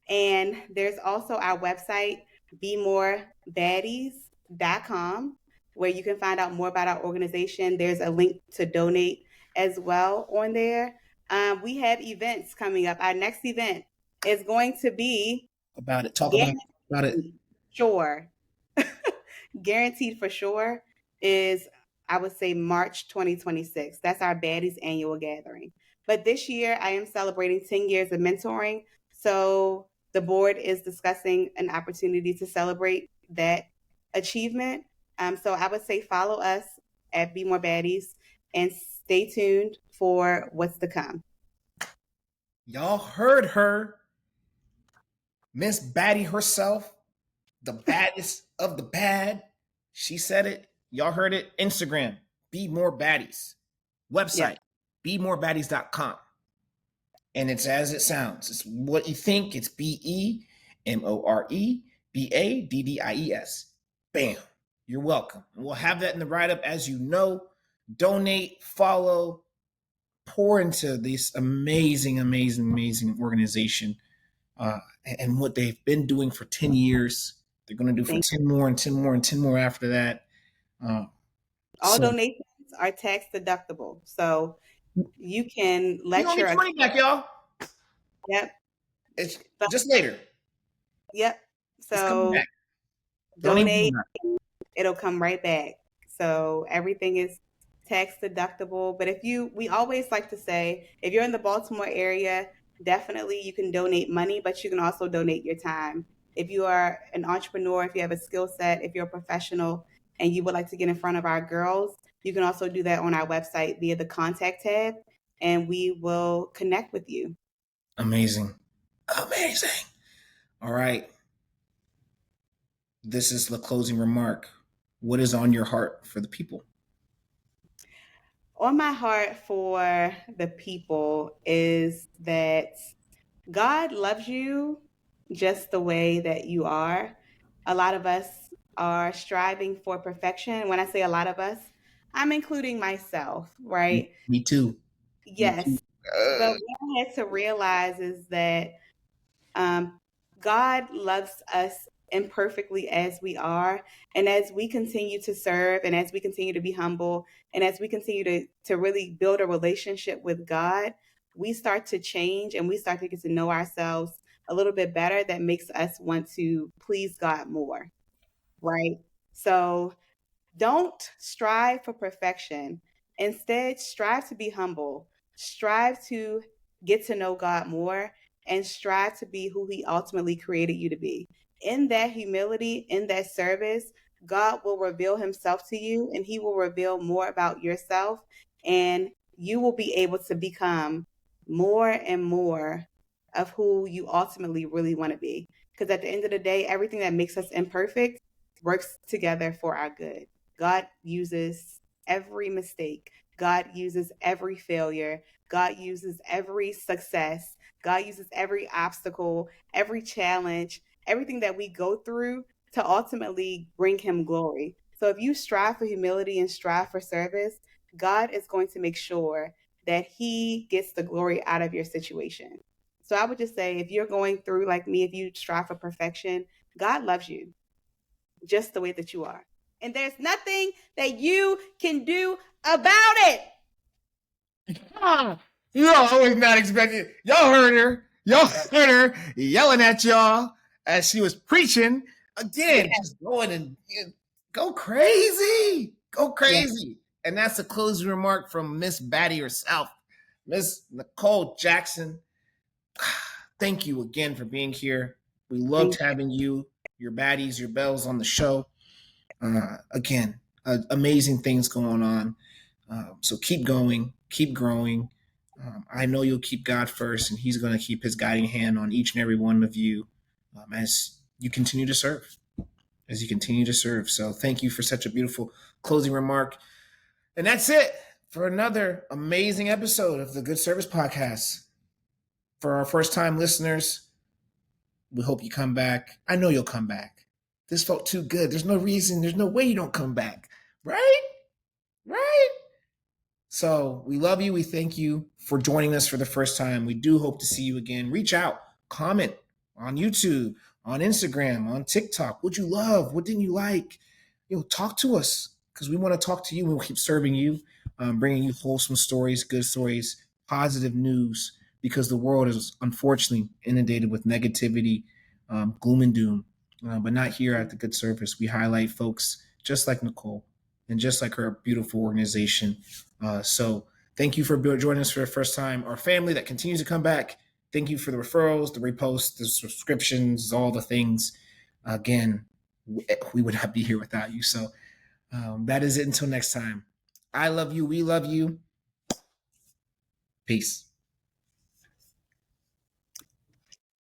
And there's also our website, BemoreBaddies.com. where you can find out more about our organization. There's a link to donate as well on there. We have events coming up. Our next event is going to be About it. Talk about it. sure guaranteed for sure is, I would say, March 2026. That's our Baddies annual gathering. But this year I am celebrating 10 years of mentoring. So the board is discussing an opportunity to celebrate that achievement. So I would say follow us at Bemore Baddies and stay tuned for what's to come. Y'all heard her, Miss Baddie herself, the baddest of the bad. She said it. Y'all heard it. Instagram, Bemore Baddies. Website, bemorebaddies.com. And it's as it sounds. It's what you think. It's BEMOREBADDIES. Bam. You're welcome. And we'll have that in the write-up. As you know, donate, follow, pour into this amazing organization and what they've been doing for 10 years. They're going to do for 10 more and 10 more and 10 more after that. All donations are tax deductible. So you can let your money back, y'all. Yep. It's just later. Yep. So donate, it'll come right back. So everything is tax deductible. But we always like to say, if you're in the Baltimore area, definitely you can donate money, but you can also donate your time. If you are an entrepreneur, if you have a skill set, if you're a professional and you would like to get in front of our girls, you can also do that on our website via the contact tab, and we will connect with you. Amazing. All right. This is the closing remark. What is on your heart for the people? On my heart for the people is that God loves you just the way that you are. A lot of us are striving for perfection. When I say a lot of us, I'm including myself, right? Me too. Yes. Me too. But what I had to realize is that God loves us imperfectly as we are. And as we continue to serve and as we continue to be humble and as we continue to really build a relationship with God, we start to change and we start to get to know ourselves a little bit better. That makes us want to please God more, right? So don't strive for perfection. Instead, strive to be humble. Strive to get to know God more and strive to be who He ultimately created you to be. In that humility, in that service, God will reveal Himself to you and He will reveal more about yourself, and you will be able to become more and more of who you ultimately really want to be. Because at the end of the day, everything that makes us imperfect works together for our good. God uses every mistake. God uses every failure. God uses every success. God uses every obstacle, every challenge, everything that we go through to ultimately bring Him glory. So if you strive for humility and strive for service, God is going to make sure that He gets the glory out of your situation. So I would just say, if you're going through like me, if you strive for perfection, God loves you just the way that you are. And there's nothing that you can do about it. I was not expecting. Y'all heard her yelling at y'all as she was preaching. Again, just going and go crazy. And that's a closing remark from Miss Baddie herself, Miss Necole Jackson. Thank you again for being here. We loved having you, your baddies, your belles on the show. Again, amazing things going on. So keep going, keep growing. I know you'll keep God first, and He's going to keep His guiding hand on each and every one of you as you continue to serve. So thank you for such a beautiful closing remark. And that's it for another amazing episode of the Good Service Podcast. For our first-time listeners, we hope you come back. I know you'll come back. This felt too good. There's no way you don't come back. Right? So we love you. We thank you for joining us for the first time. We do hope to see you again. Reach out, comment on YouTube, on Instagram, on TikTok. What'd you love? What didn't you like? Talk to us. because we want to talk to you and we'll keep serving you, bringing you wholesome stories, good stories, positive news, because the world is unfortunately inundated with negativity, gloom and doom. But not here at the Good Service. We highlight folks just like Necole and just like her beautiful organization. So thank you for joining us for the first time. Our family that continues to come back. Thank you for the referrals, the reposts, the subscriptions, all the things. Again, we would not be here without you. So that is it until next time. I love you. We love you. Peace.